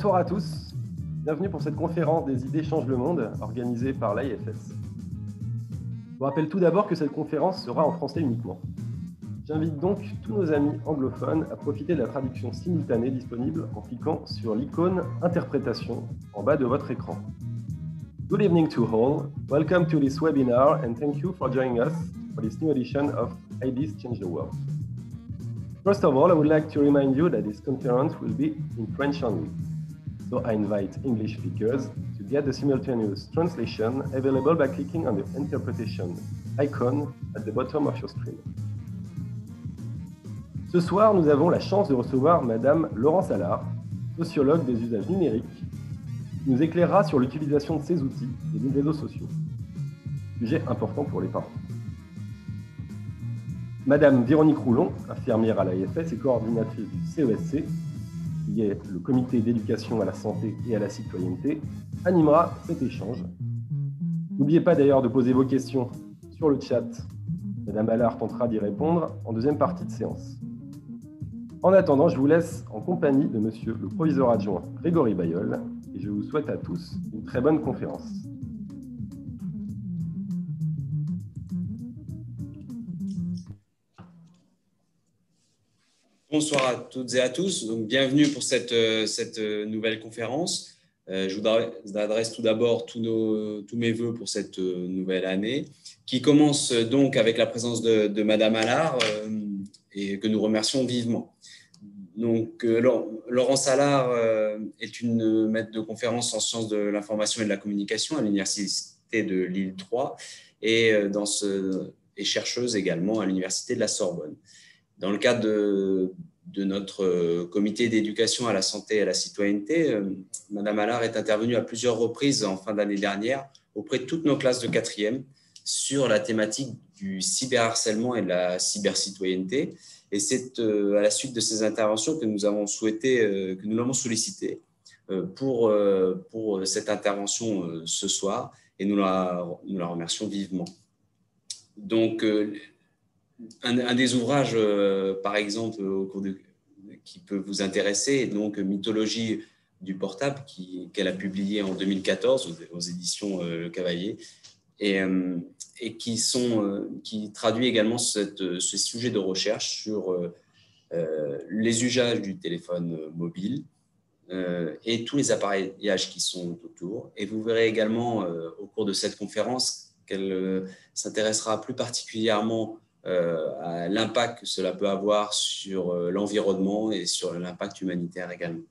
Bonsoir à tous, bienvenue pour cette conférence des idées changent le monde organisée par l'AIFS. Je vous rappelle tout d'abord que cette conférence sera en français uniquement. J'invite donc tous nos amis anglophones à profiter de la traduction simultanée disponible en cliquant sur l'icône Interprétation en bas de votre écran. Good evening to all, welcome to this webinar and thank you for joining us for this new edition of Ideas Change the World. First of all, I would like to remind you that this conference will be in French only. So I invite English speakers to get the simultaneous translation available by clicking on the interpretation icon at the bottom of your screen. Ce soir, nous avons la chance de recevoir Madame Laurence Allard, sociologue des usages numériques, qui nous éclairera sur l'utilisation de ces outils et des réseaux sociaux. Sujet important pour les parents. Madame Véronique Roulon, infirmière à l'AIFS et coordinatrice du CESC, qui est le comité d'éducation à la santé et à la citoyenneté, animera cet échange. N'oubliez pas d'ailleurs de poser vos questions sur le chat. Madame Allard tentera d'y répondre en deuxième partie de séance. En attendant, je vous laisse en compagnie de Monsieur le proviseur adjoint Grégory Bailleul et je vous souhaite à tous une très bonne conférence. Bonsoir à toutes et à tous. Donc, bienvenue pour cette nouvelle conférence. Je vous adresse tout d'abord tous mes voeux pour cette nouvelle année, qui commence donc avec la présence de Madame Allard et que nous remercions vivement. Donc, Laurence Allard est une maître de conférence en sciences de l'information et de la communication à l'Université de Lille 3 et chercheuse également à l'Université de la Sorbonne. Dans le cadre de notre comité d'éducation à la santé et à la citoyenneté, Madame Allard est intervenue à plusieurs reprises en fin d'année dernière auprès de toutes nos classes de 4e sur la thématique du cyberharcèlement et de la cybercitoyenneté. Et c'est à la suite de ces interventions que nous l'avons sollicité pour cette intervention ce soir et nous la remercions vivement. Donc, un des ouvrages, par exemple, qui peut vous intéresser est donc Mythologie du portable, qu'elle a publié en 2014 aux éditions Le Cavalier, et qui traduit également ce sujet de recherche sur les usages du téléphone mobile et tous les appareillages qui sont autour. Et vous verrez également au cours de cette conférence qu'elle s'intéressera plus particulièrement à l'impact que cela peut avoir sur l'environnement et sur l'impact humanitaire également.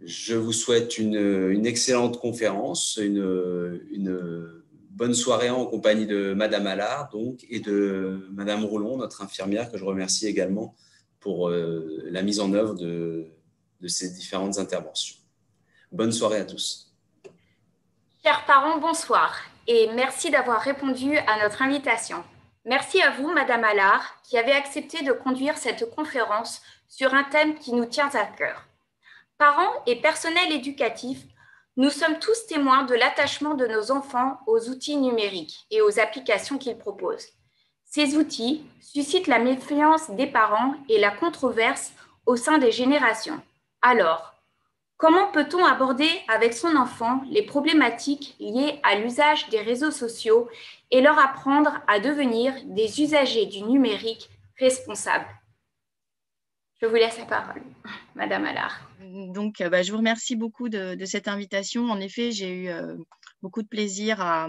Je vous souhaite une excellente conférence, une bonne soirée en compagnie de Madame Allard donc, et de Madame Roulon, notre infirmière, que je remercie également pour la mise en œuvre de ces différentes interventions. Bonne soirée à tous. Chers parents, bonsoir et merci d'avoir répondu à notre invitation. Merci à vous, Madame Allard, qui avez accepté de conduire cette conférence sur un thème qui nous tient à cœur. Parents et personnel éducatif, nous sommes tous témoins de l'attachement de nos enfants aux outils numériques et aux applications qu'ils proposent. Ces outils suscitent la méfiance des parents et la controverse au sein des générations. Alors, comment peut-on aborder avec son enfant les problématiques liées à l'usage des réseaux sociaux et leur apprendre à devenir des usagers du numérique responsables? Je vous laisse la parole, Madame Allard. Donc, je vous remercie beaucoup de cette invitation. En effet, j'ai eu beaucoup de plaisir à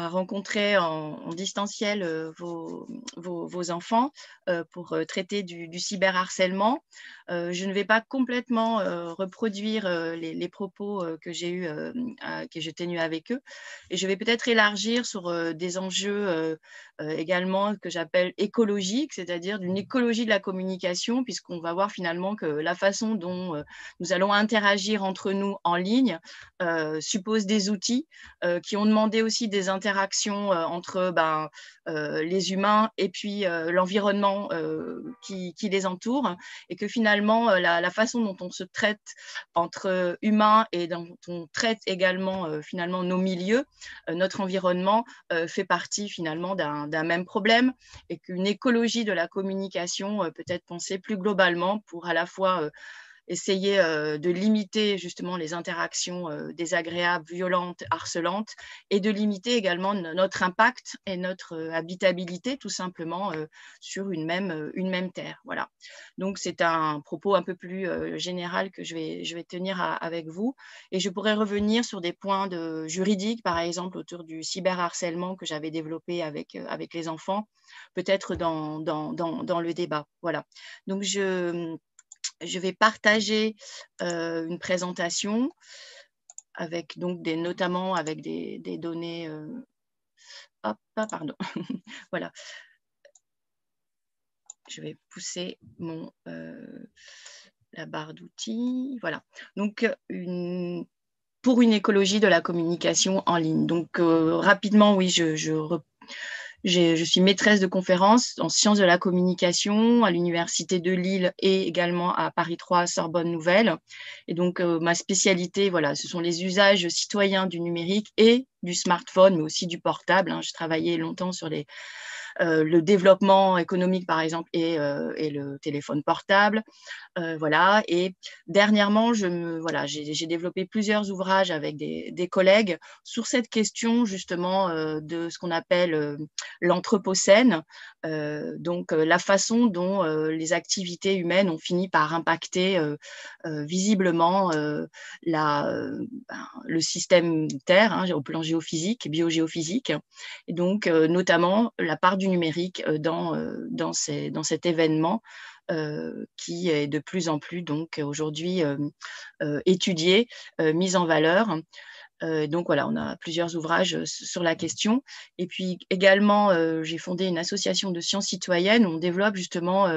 rencontrer en distanciel vos enfants pour traiter du cyberharcèlement. Je ne vais pas complètement reproduire les propos que j'ai tenus avec eux et je vais peut-être élargir sur des enjeux également que j'appelle écologiques, c'est-à-dire d'une écologie de la communication, puisqu'on va voir finalement que la façon dont nous allons interagir entre nous en ligne suppose des outils qui ont demandé aussi des interactions entre les humains et puis l'environnement qui les entoure, et que finalement la façon dont on se traite entre humains et dont on traite également finalement nos milieux, notre environnement fait partie finalement d'un même problème, et qu'une écologie de la communication peut être pensée plus globalement pour à la fois essayer de limiter justement les interactions désagréables, violentes, harcelantes, et de limiter également notre impact et notre habitabilité tout simplement sur une même terre. Voilà. Donc c'est un propos un peu plus général que je vais tenir avec vous, et je pourrais revenir sur des points juridiques, par exemple autour du cyberharcèlement que j'avais développé avec les enfants, peut-être dans le débat. Voilà. Donc je vais partager une présentation avec donc notamment avec des données. Hop, pardon. Voilà. Je vais pousser la barre d'outils. Voilà. Donc pour une écologie de la communication en ligne. Donc rapidement, oui, je suis maîtresse de conférences en sciences de la communication à l'Université de Lille et également à Paris 3 Sorbonne Nouvelle. Et donc, ma spécialité, voilà, ce sont les usages citoyens du numérique et du smartphone, mais aussi du portable. Hein. Je travaillais longtemps sur le développement économique, par exemple, et le téléphone portable. Voilà. Et dernièrement, j'ai développé plusieurs ouvrages avec des collègues sur cette question justement de ce qu'on appelle l'anthropocène, donc la façon dont les activités humaines ont fini par impacter visiblement le système Terre, hein, au plan géophysique, biogéophysique, et donc notamment la part du numérique dans cet événement qui est de plus en plus donc aujourd'hui étudié, mis en valeur. Donc voilà, on a plusieurs ouvrages sur la question. Et puis également, j'ai fondé une association de sciences citoyennes où on développe justement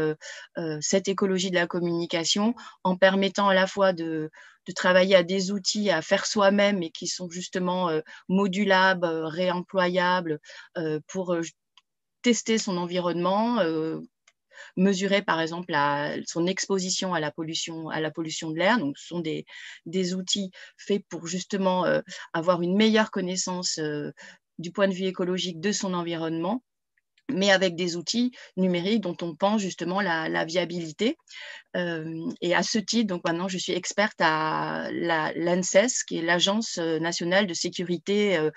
cette écologie de la communication en permettant à la fois de travailler à des outils à faire soi-même et qui sont justement modulables, réemployables pour tester son environnement, mesurer par exemple son exposition à la pollution de l'air. Donc, ce sont des outils faits pour justement avoir une meilleure connaissance du point de vue écologique de son environnement, mais avec des outils numériques dont on pense justement la viabilité. Et à ce titre, donc maintenant, je suis experte à l'ANSES, qui est l'Agence nationale de sécurité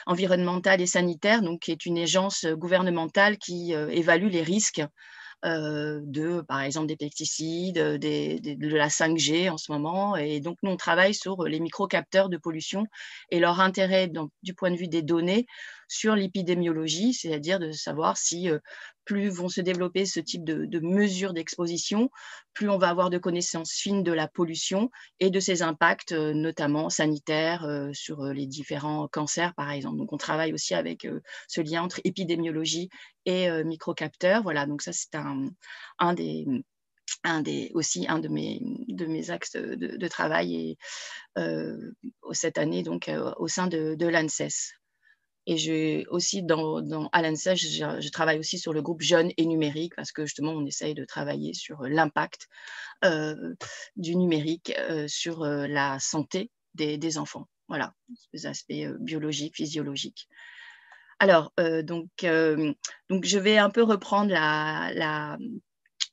environnementale et sanitaire, donc qui est une agence gouvernementale qui évalue les risques par exemple, des pesticides, de la 5G en ce moment. Et donc, nous, on travaille sur les microcapteurs de pollution et leur intérêt du point de vue des données sur l'épidémiologie, c'est-à-dire de savoir si plus vont se développer ce type de mesures d'exposition, plus on va avoir de connaissances fines de la pollution et de ses impacts, notamment sanitaires, sur les différents cancers, par exemple. Donc, on travaille aussi avec ce lien entre épidémiologie et microcapteurs. Voilà, donc ça, c'est aussi un de mes axes de travail cette année, donc au sein de l'ANSES. Et à l'ANSES, je travaille aussi sur le groupe Jeunes et Numérique, parce que justement, on essaye de travailler sur l'impact du numérique sur la santé des enfants. Voilà, les aspects biologiques, physiologiques. Alors, donc, je vais un peu reprendre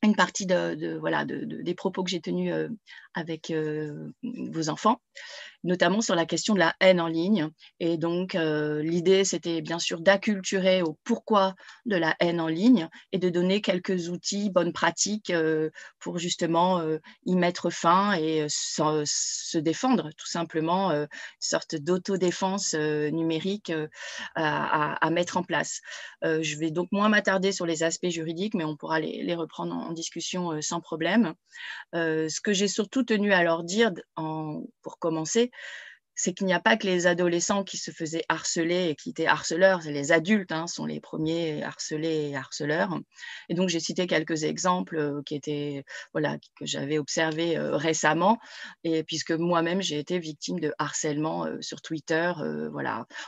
une partie des propos que j'ai tenus avec vos enfants, notamment sur la question de la haine en ligne. Et donc, l'idée, c'était bien sûr d'acculturer au pourquoi de la haine en ligne et de donner quelques outils, bonnes pratiques pour justement y mettre fin et se défendre, tout simplement, une sorte d'autodéfense numérique à mettre en place. Je vais donc moins m'attarder sur les aspects juridiques, mais on pourra les reprendre en discussion sans problème. Ce que j'ai surtout tenu à leur dire, pour commencer, c'est qu'il n'y a pas que les adolescents qui se faisaient harceler et qui étaient harceleurs, les adultes sont les premiers harcelés et harceleurs. Et donc, j'ai cité quelques exemples que j'avais observés récemment, et puisque moi-même, j'ai été victime de harcèlement sur Twitter,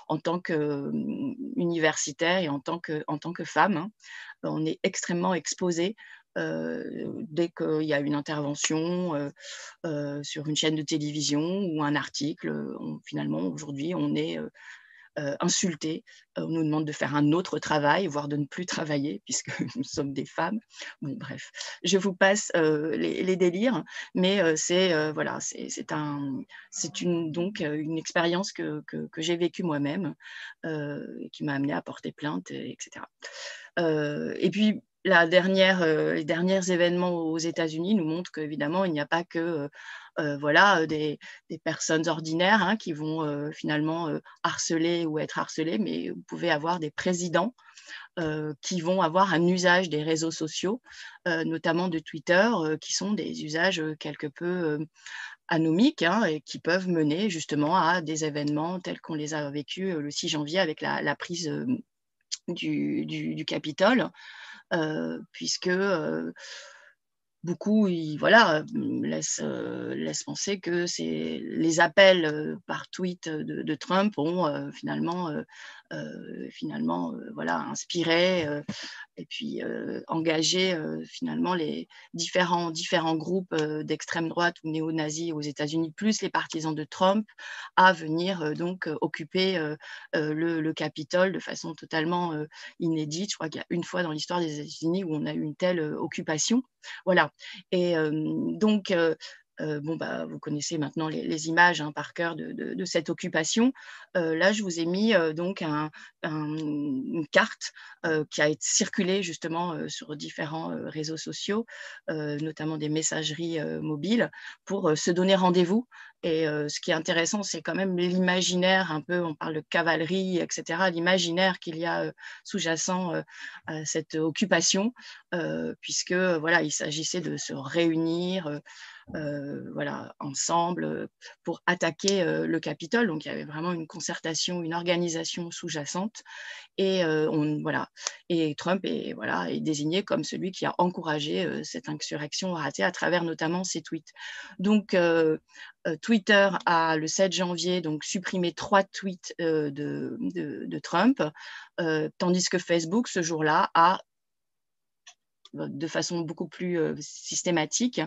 en tant qu'universitaire et en tant que femme. On est extrêmement exposé. Dès qu'il y a une intervention sur une chaîne de télévision ou un article, finalement, aujourd'hui, on est insultés. On nous demande de faire un autre travail, voire de ne plus travailler, puisque nous sommes des femmes. Bon, bref, je vous passe les délires, mais voilà, c'est donc une expérience que j'ai vécue moi-même et qui m'a amenée à porter plainte, etc. Et puis, les derniers événements aux États-Unis nous montrent qu'évidemment, il n'y a pas que voilà, des personnes ordinaires hein, qui vont finalement harceler ou être harcelées, mais vous pouvez avoir des présidents qui vont avoir un usage des réseaux sociaux, notamment de Twitter, qui sont des usages quelque peu anomiques hein, et qui peuvent mener justement à des événements tels qu'on les a vécus le 6 janvier avec la prise du Capitole, puisque beaucoup voilà, laissent penser que les appels par tweet de Trump ont finalement voilà, inspiré et puis engagé finalement les différents groupes d'extrême droite ou néo-nazis aux États-Unis, plus les partisans de Trump, à venir donc occuper le Capitole de façon totalement inédite. Je crois qu'il y a une fois dans l'histoire des États-Unis où on a eu une telle occupation. Voilà. Et donc, bon, bah, vous connaissez maintenant les images hein, par cœur de cette occupation. Là, je vous ai mis donc une carte qui a été circulée justement sur différents réseaux sociaux, notamment des messageries mobiles, pour se donner rendez-vous. Et ce qui est intéressant, c'est quand même l'imaginaire, un peu, on parle de cavalerie, etc., l'imaginaire qu'il y a sous-jacent à cette occupation, puisque voilà, il s'agissait de se réunir voilà, ensemble pour attaquer le Capitole. Donc, il y avait vraiment une concertation, une organisation sous-jacente. Et, voilà. Et Trump est désigné comme celui qui a encouragé cette insurrection ratée à travers notamment ses tweets. Donc, Twitter a, le 7 janvier, donc, supprimé 3 tweets de Trump, tandis que Facebook, ce jour-là, a de façon beaucoup plus systématique,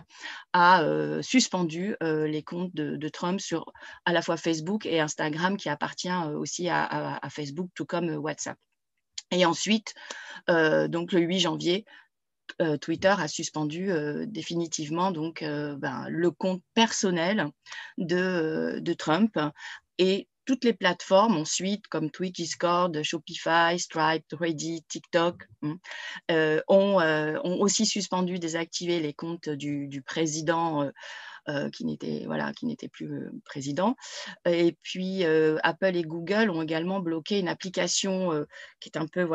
a suspendu les comptes de Trump sur à la fois Facebook et Instagram, qui appartient aussi à Facebook, tout comme WhatsApp. Et ensuite, donc le 8 janvier, Twitter a suspendu définitivement donc, le compte personnel de Trump, et toutes les plateformes ensuite, comme Twitch, Discord, Shopify, Stripe, Reddit, TikTok, ont aussi suspendu, désactivé les comptes du président qui n'était plus président. Et puis, Apple et Google ont également bloqué une application qui est un peu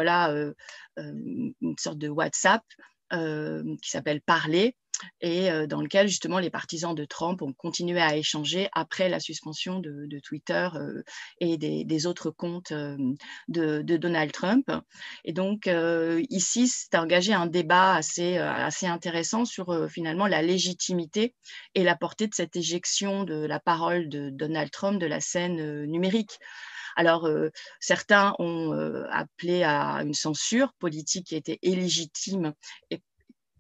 une sorte de WhatsApp qui s'appelle Parler, et dans lequel justement les partisans de Trump ont continué à échanger après la suspension de Twitter et des autres comptes de Donald Trump. Et donc ici, c'est engagé un débat assez intéressant sur finalement la légitimité et la portée de cette éjection de la parole de Donald Trump de la scène numérique. Alors, certains ont appelé à une censure politique qui était illégitime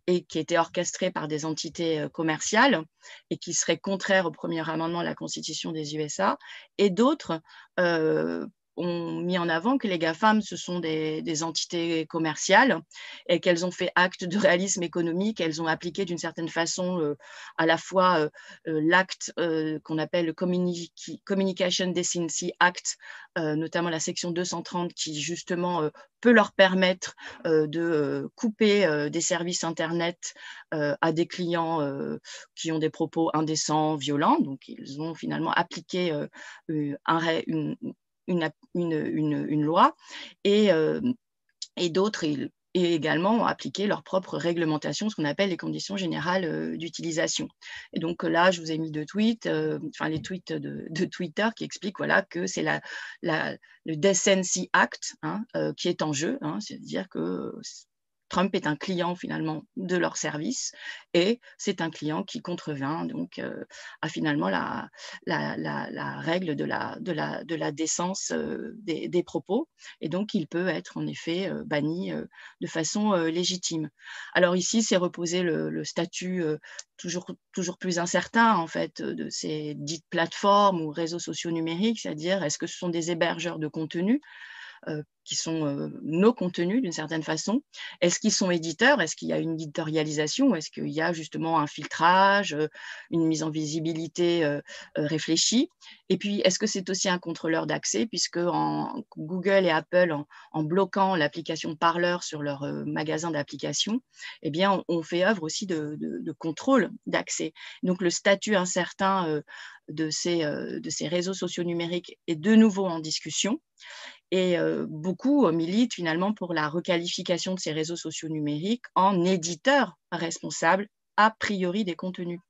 et qui était orchestrée par des entités commerciales et qui serait contraire au premier amendement de la Constitution des USA. Et d'autres ont mis en avant que les GAFAM, ce sont des entités commerciales et qu'elles ont fait acte de réalisme économique. Elles ont appliqué d'une certaine façon à la fois l'acte qu'on appelle le Communication Decency Act, notamment la section 230 qui justement peut leur permettre de couper des services Internet à des clients qui ont des propos indécents, violents. Donc, ils ont finalement appliqué une loi, et d'autres et également ont appliqué leur propre réglementation, ce qu'on appelle les conditions générales d'utilisation. Et donc là, je vous ai mis deux tweets, les tweets de Twitter qui expliquent voilà, que c'est le Decency Act qui est en jeu, c'est-à-dire que Trump est un client finalement de leur service et c'est un client qui contrevient donc à finalement la règle de la décence des propos, et donc il peut être en effet banni de façon légitime. Alors ici, c'est reposer le statut toujours plus incertain en fait de ces dites plateformes ou réseaux sociaux numériques, c'est-à-dire est-ce que ce sont des hébergeurs de contenu qui sont nos contenus d'une certaine façon. Est-ce qu'ils sont éditeurs? Est-ce qu'il y a une éditorialisation? Est-ce qu'il y a justement un filtrage, une mise en visibilité réfléchie? Et puis, est-ce que c'est aussi un contrôleur d'accès, puisque Google et Apple, en bloquant l'application Parler sur leur magasin d'applications, eh bien, on fait œuvre aussi de contrôle d'accès. Donc, le statut incertain de ces réseaux sociaux numériques est de nouveau en discussion. Et beaucoup militent finalement pour la requalification de ces réseaux sociaux numériques en éditeurs responsables a priori des contenus.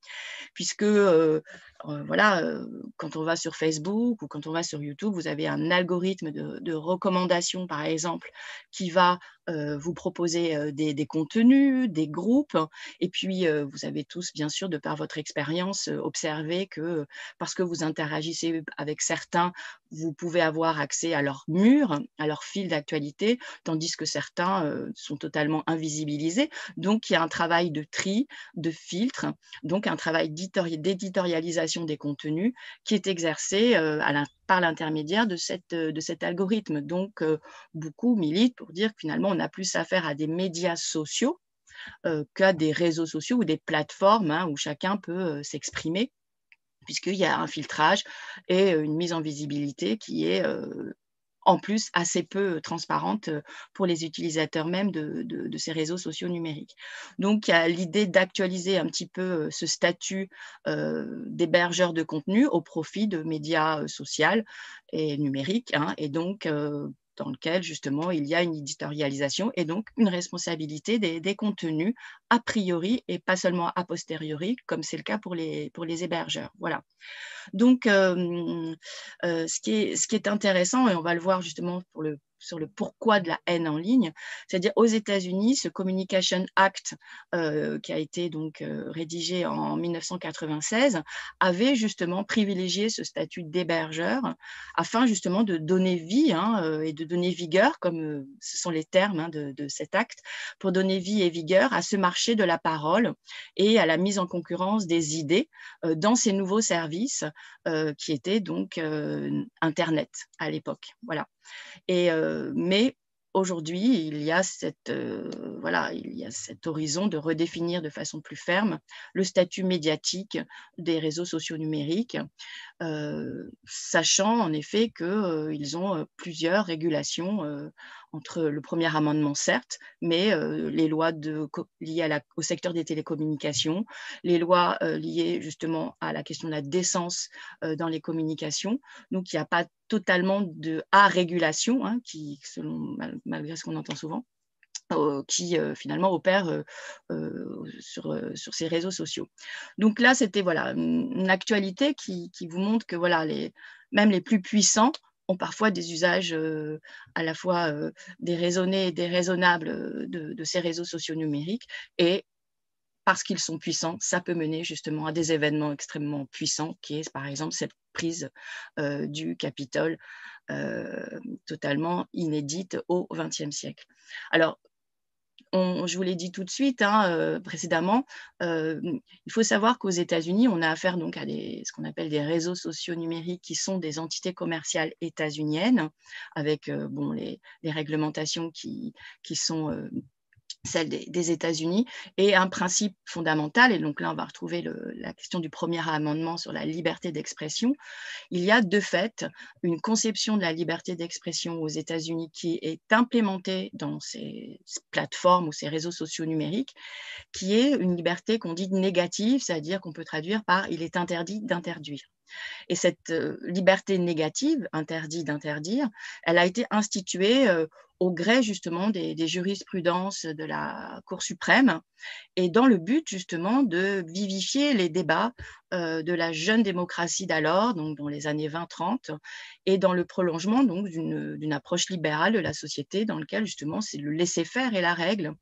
Puisque voilà, quand on va sur Facebook ou quand on va sur YouTube, vous avez un algorithme de recommandation, par exemple, qui va vous proposer des contenus, des groupes. Et puis, vous avez tous, bien sûr, de par votre expérience, observé que parce que vous interagissez avec certains, vous pouvez avoir accès à leur mur, à leur fil d'actualité, tandis que certains sont totalement invisibilisés. Donc, il y a un travail de tri, de filtre, donc un travail d'éditorialisation des contenus qui est exercé par l'intermédiaire de cet algorithme. Donc, beaucoup militent pour dire que finalement, on a plus affaire à des médias sociaux qu'à des réseaux sociaux ou des plateformes où chacun peut s'exprimer, puisqu'il y a un filtrage et une mise en visibilité qui est en plus assez peu transparente pour les utilisateurs même de ces réseaux sociaux numériques. Donc, il y a l'idée d'actualiser un petit peu ce statut d'hébergeur de contenu au profit de médias sociaux et numériques, et donc dans lequel justement il y a une éditorialisation et donc une responsabilité des contenus a priori et pas seulement a posteriori, comme c'est le cas pour les hébergeurs. Voilà. Donc, ce qui est intéressant, et on va le voir justement sur le pourquoi de la haine en ligne, c'est-à-dire aux États-Unis, ce Communication Act qui a été donc rédigé en 1996 avait justement privilégié ce statut d'hébergeur afin justement de donner vie et de donner vigueur, comme ce sont les termes de cet acte, pour donner vie et vigueur à ce marché de la parole et à la mise en concurrence des idées dans ces nouveaux services qui étaient donc Internet à l'époque. Voilà. Mais aujourd'hui, il y a cet horizon de redéfinir de façon plus ferme le statut médiatique des réseaux sociaux numériques, sachant en effet qu'ils ont plusieurs régulations entre le premier amendement, certes, mais les lois liées au secteur des télécommunications, les lois liées justement à la question de la décence dans les communications. Donc, il n'y a pas totalement de régulation, qui, malgré ce qu'on entend souvent, qui finalement opère sur ces réseaux sociaux. Donc là, c'était voilà, une actualité qui vous montre que voilà, même les plus puissants ont parfois des usages à la fois déraisonnés et déraisonnables de ces réseaux sociaux numériques, et parce qu'ils sont puissants, ça peut mener justement à des événements extrêmement puissants, qui est par exemple cette prise du Capitole totalement inédite au XXe siècle. Alors, je vous l'ai dit tout de suite précédemment, il faut savoir qu'aux États-Unis, on a affaire donc à ce qu'on appelle des réseaux sociaux numériques qui sont des entités commerciales états-uniennes, avec les réglementations qui sont celle des États-Unis, et un principe fondamental, et donc là on va retrouver la question du premier amendement sur la liberté d'expression. Il y a de fait une conception de la liberté d'expression aux États-Unis qui est implémentée dans ces plateformes ou ces réseaux sociaux numériques, qui est une liberté qu'on dit négative, c'est-à-dire qu'on peut traduire par « il est interdit d'interdire ». Et cette liberté négative, interdit d'interdire, elle a été instituée au gré justement des jurisprudences de la Cour suprême, et dans le but justement de vivifier les débats de la jeune démocratie d'alors, donc dans les années 20-30, et dans le prolongement donc d'une approche libérale de la société dans lequel justement c'est le laisser-faire et la règle,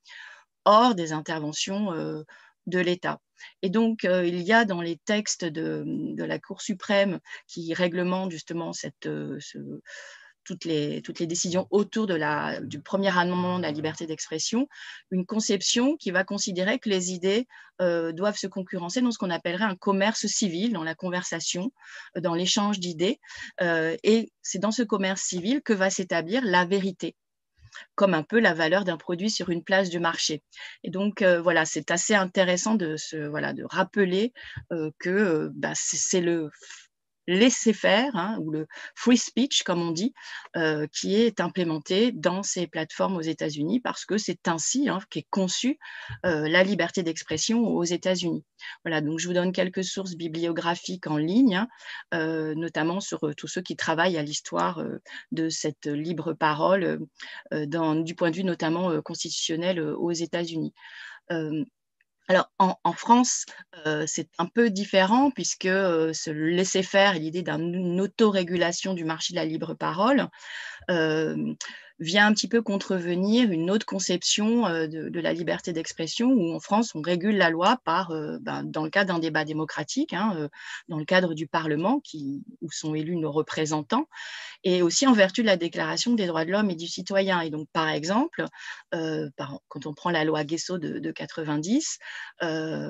hors des interventions de l'État. Et donc, il y a dans les textes de la Cour suprême qui réglementent justement toutes les décisions autour du premier amendement de la liberté d'expression, une conception qui va considérer que les idées doivent se concurrencer dans ce qu'on appellerait un commerce civil, dans la conversation, dans l'échange d'idées. Et c'est dans ce commerce civil que va s'établir la vérité, comme un peu la valeur d'un produit sur une place du marché. Et donc, voilà, c'est assez intéressant de rappeler que c'est le laisser-faire, hein, ou le free speech, comme on dit, qui est implémenté dans ces plateformes aux États-Unis, parce que c'est ainsi qu'est conçue la liberté d'expression aux États-Unis. Voilà, donc je vous donne quelques sources bibliographiques en ligne, notamment sur tous ceux qui travaillent à l'histoire de cette libre parole, du point de vue notamment constitutionnel aux États-Unis. Alors, en France, c'est un peu différent puisque ce laisser-faire et l'idée d'une autorégulation du marché de la libre parole vient un petit peu contrevenir une autre conception de la liberté d'expression, où en France, on régule la loi dans le cadre d'un débat démocratique, dans le cadre du Parlement, où sont élus nos représentants, et aussi en vertu de la Déclaration des droits de l'homme et du citoyen. Et donc, par exemple, quand on prend la loi Guesso de 90,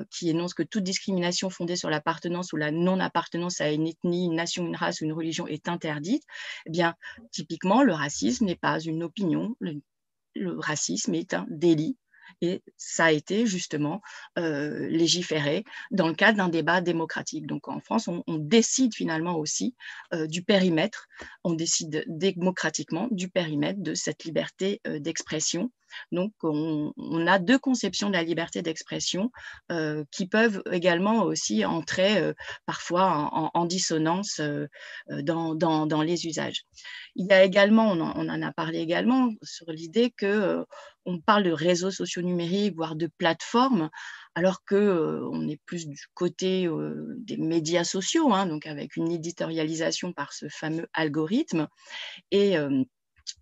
qui énonce que toute discrimination fondée sur l'appartenance ou la non-appartenance à une ethnie, une nation, une race ou une religion est interdite, eh bien, typiquement, le racisme n'est pas une opinion, le racisme est un délit. Et ça a été justement légiféré dans le cadre d'un débat démocratique. Donc en France, on décide finalement aussi du périmètre, on décide démocratiquement du périmètre de cette liberté d'expression. Donc on a deux conceptions de la liberté d'expression qui peuvent également aussi entrer parfois en dissonance dans les usages. Il y a également, on en a parlé également, sur l'idée que on parle de réseaux sociaux numériques, voire de plateformes, alors qu'on est plus du côté des médias sociaux, donc avec une éditorialisation par ce fameux algorithme. Et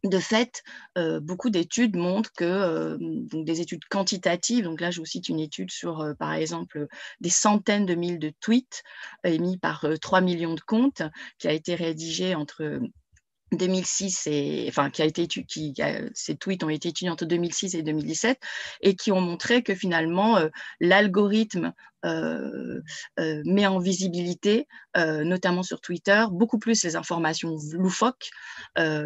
de fait, beaucoup d'études montrent que, donc des études quantitatives, donc là je vous cite une étude sur, par exemple, des centaines de milliers de tweets émis par 3 millions de comptes, qui a été rédigée entre 2006 ces tweets ont été étudiés entre 2006 et 2017 et qui ont montré que finalement l'algorithme met en visibilité, notamment sur Twitter, beaucoup plus les informations loufoques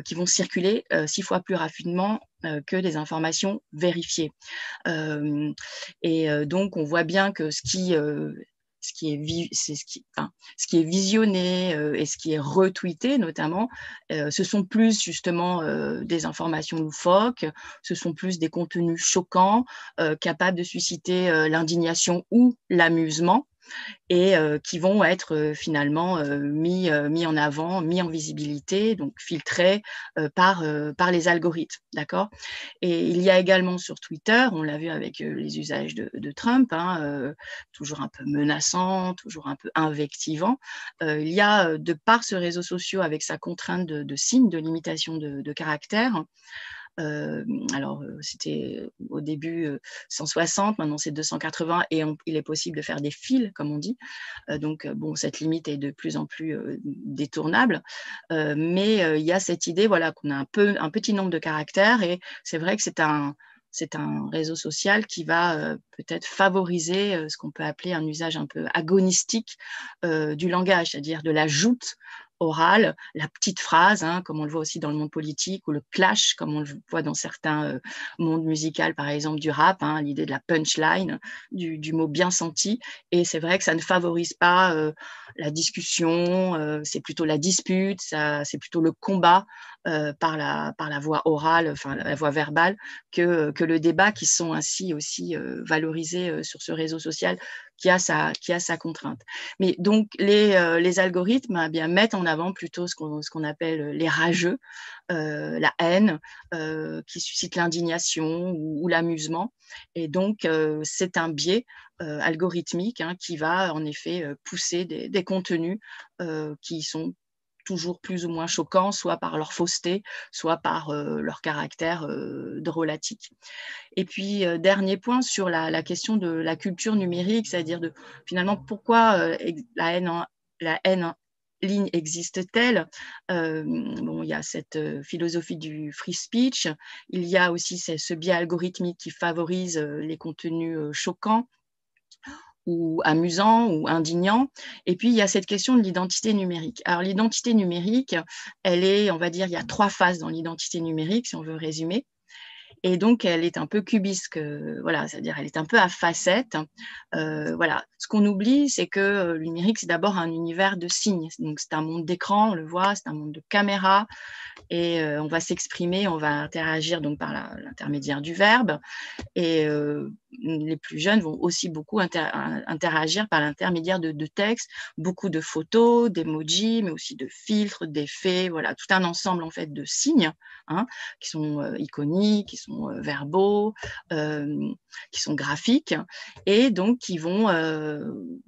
qui vont circuler 6 fois plus rapidement que les informations vérifiées. Donc on voit bien que ce qui est visionné et ce qui est retweeté notamment, ce sont plus justement des informations loufoques, ce sont plus des contenus choquants, capables de susciter l'indignation ou l'amusement, et qui vont être finalement mis en avant, mis en visibilité, donc filtrés par les algorithmes, d'accord. Et il y a également sur Twitter, on l'a vu avec les usages de Trump, toujours un peu menaçant, toujours un peu invectivant, il y a de par ce réseau social avec sa contrainte de signes, de limitation de caractères. Alors, c'était au début 160, maintenant c'est 280 et il est possible de faire des fils, comme on dit. Donc, bon, cette limite est de plus en plus détournable. Mais il y a cette idée qu'on a un petit nombre de caractères et c'est vrai que c'est un réseau social qui va peut-être favoriser ce qu'on peut appeler un usage un peu agonistique du langage, c'est-à-dire de la joute orale, la petite phrase, comme on le voit aussi dans le monde politique, ou le clash, comme on le voit dans certains mondes musicaux, par exemple du rap, l'idée de la punchline, du mot bien senti. Et c'est vrai que ça ne favorise pas la discussion, c'est plutôt la dispute, c'est plutôt le combat par la voix orale, enfin la voix verbale, que le débat, qui sont ainsi aussi valorisés sur ce réseau social qui a sa contrainte. Mais donc, les algorithmes bien, mettent en avant plutôt ce qu'on appelle les rageux, la haine, qui suscite l'indignation ou l'amusement. Et donc, c'est un biais algorithmique qui va en effet pousser des contenus qui sont toujours plus ou moins choquants, soit par leur fausseté, soit par leur caractère drôlatique. Et puis, dernier point sur la question de la culture numérique, c'est-à-dire finalement pourquoi la haine en ligne existe-t-elle. Bon, il y a cette philosophie du free speech, il y a aussi ce biais algorithmique qui favorise les contenus choquants ou amusants ou indignants. Et puis, il y a cette question de l'identité numérique. Alors, l'identité numérique, on va dire, il y a 3 phases dans l'identité numérique, si on veut résumer. Et donc, elle est un peu cubisque, voilà, c'est-à-dire elle est un peu à facettes. Voilà. Ce qu'on oublie, c'est que le numérique, c'est d'abord un univers de signes. Donc, c'est un monde d'écran, on le voit, c'est un monde de caméra, et on va s'exprimer, on va interagir donc par l'intermédiaire du verbe. Et les plus jeunes vont aussi beaucoup interagir par l'intermédiaire de textes, beaucoup de photos, d'emojis, mais aussi de filtres, d'effets, voilà, tout un ensemble en fait de signes hein, qui sont iconiques, qui sont verbaux, qui sont graphiques, et donc qui vont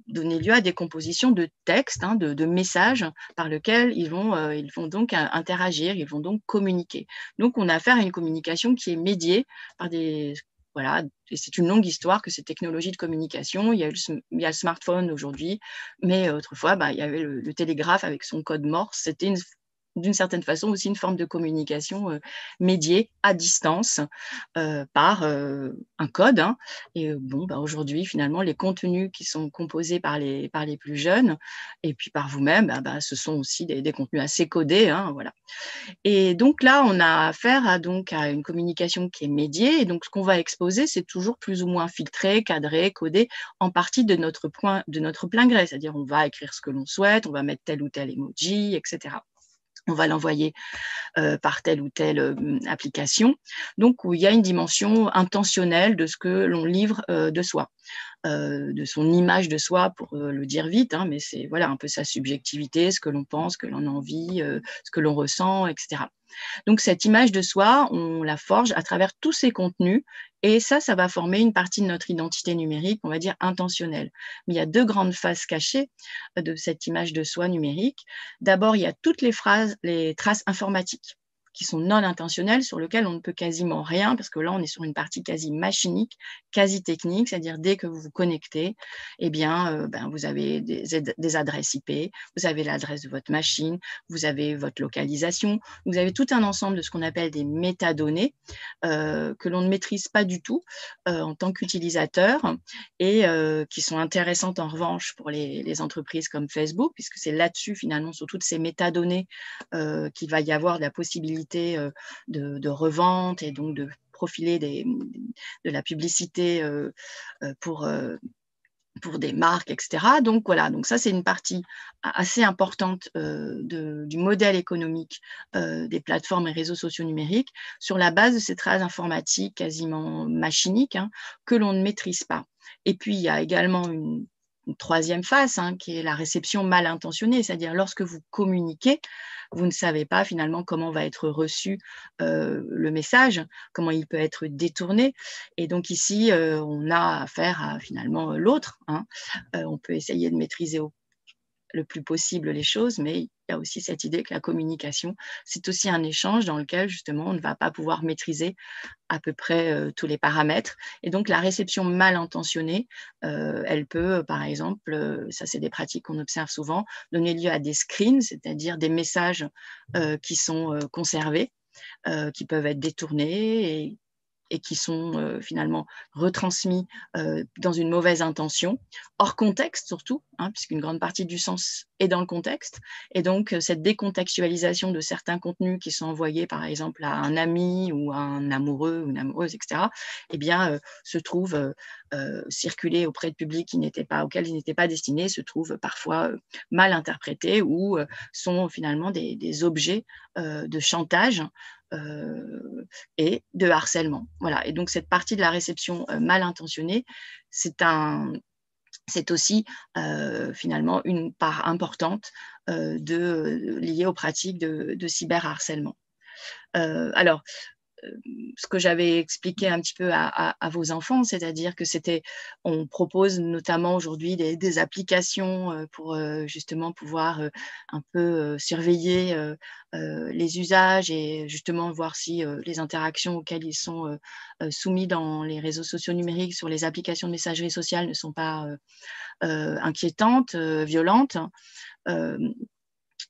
donner lieu à des compositions de textes, hein, de messages par lesquels ils vont donc interagir, ils vont donc communiquer. Donc on a affaire à une communication qui est médiée par des... Voilà, et c'est une longue histoire que ces technologies de communication. Il y a le smartphone aujourd'hui, mais autrefois, il y avait le télégraphe avec son code Morse. C'était d'une certaine façon aussi une forme de communication médiée à distance par un code. Hein. Et bon, aujourd'hui, finalement, les contenus qui sont composés par les plus jeunes et puis par vous-même, ce sont aussi des contenus assez codés. Hein, voilà. Et donc là, on a affaire à une communication qui est médiée. Et donc, ce qu'on va exposer, c'est toujours plus ou moins filtré, cadré, codé, en partie de notre plein gré. C'est-à-dire, on va écrire ce que l'on souhaite, on va mettre tel ou tel emoji, etc. On va l'envoyer par telle ou telle application. Donc, où il y a une dimension intentionnelle de ce que l'on livre de soi. De son image de soi, pour le dire vite, hein, mais c'est voilà, un peu sa subjectivité, ce que l'on pense, ce que l'on a envie, ce que l'on ressent, etc. Donc, cette image de soi, on la forge à travers tous ces contenus, et ça va former une partie de notre identité numérique, on va dire intentionnelle. Mais il y a 2 grandes phases cachées de cette image de soi numérique. D'abord, il y a toutes les traces informatiques qui sont non intentionnelles, sur lesquelles on ne peut quasiment rien, parce que là, on est sur une partie quasi machinique, quasi technique, c'est-à-dire dès que vous vous connectez, eh bien, vous avez des adresses IP, vous avez l'adresse de votre machine, vous avez votre localisation, vous avez tout un ensemble de ce qu'on appelle des métadonnées que l'on ne maîtrise pas du tout en tant qu'utilisateur, et qui sont intéressantes en revanche pour les entreprises comme Facebook, puisque c'est là-dessus, finalement, sur toutes ces métadonnées qu'il va y avoir de la possibilité de revente et donc de profiler de la publicité pour des marques, etc. Donc voilà, donc ça c'est une partie assez importante du modèle économique des plateformes et réseaux sociaux numériques sur la base de ces traces informatiques quasiment machiniques hein, que l'on ne maîtrise pas. Et puis il y a également une 3e phase hein, qui est la réception mal intentionnée, c'est-à-dire lorsque vous communiquez, vous ne savez pas finalement comment va être reçu le message, comment il peut être détourné. Et donc ici, on a affaire à finalement l'autre. Hein. On peut essayer de maîtriser le plus possible les choses, mais il y a aussi cette idée que la communication, c'est aussi un échange dans lequel justement on ne va pas pouvoir maîtriser à peu près tous les paramètres. Et donc la réception mal intentionnée, elle peut par exemple, ça c'est des pratiques qu'on observe souvent, donner lieu à des screens, c'est-à-dire des messages qui sont conservés, qui peuvent être détournés et qui sont finalement retransmis dans une mauvaise intention, hors contexte surtout, hein, puisqu'une grande partie du sens est dans le contexte. Et donc, cette décontextualisation de certains contenus qui sont envoyés, par exemple, à un ami ou à un amoureux ou une amoureuse, etc., eh bien, se trouve circuler auprès de publics auxquels ils n'étaient pas destinés, se trouvent parfois mal interprétés ou sont finalement des objets de chantage et de harcèlement. Voilà. Et donc, cette partie de la réception mal intentionnée, c'est aussi finalement une part importante liée aux pratiques de cyberharcèlement. Alors, ce que j'avais expliqué un petit peu à vos enfants, c'est-à-dire que on propose notamment aujourd'hui des applications pour justement pouvoir un peu surveiller les usages et justement voir si les interactions auxquelles ils sont soumis dans les réseaux sociaux numériques sur les applications de messagerie sociale ne sont pas inquiétantes, violentes.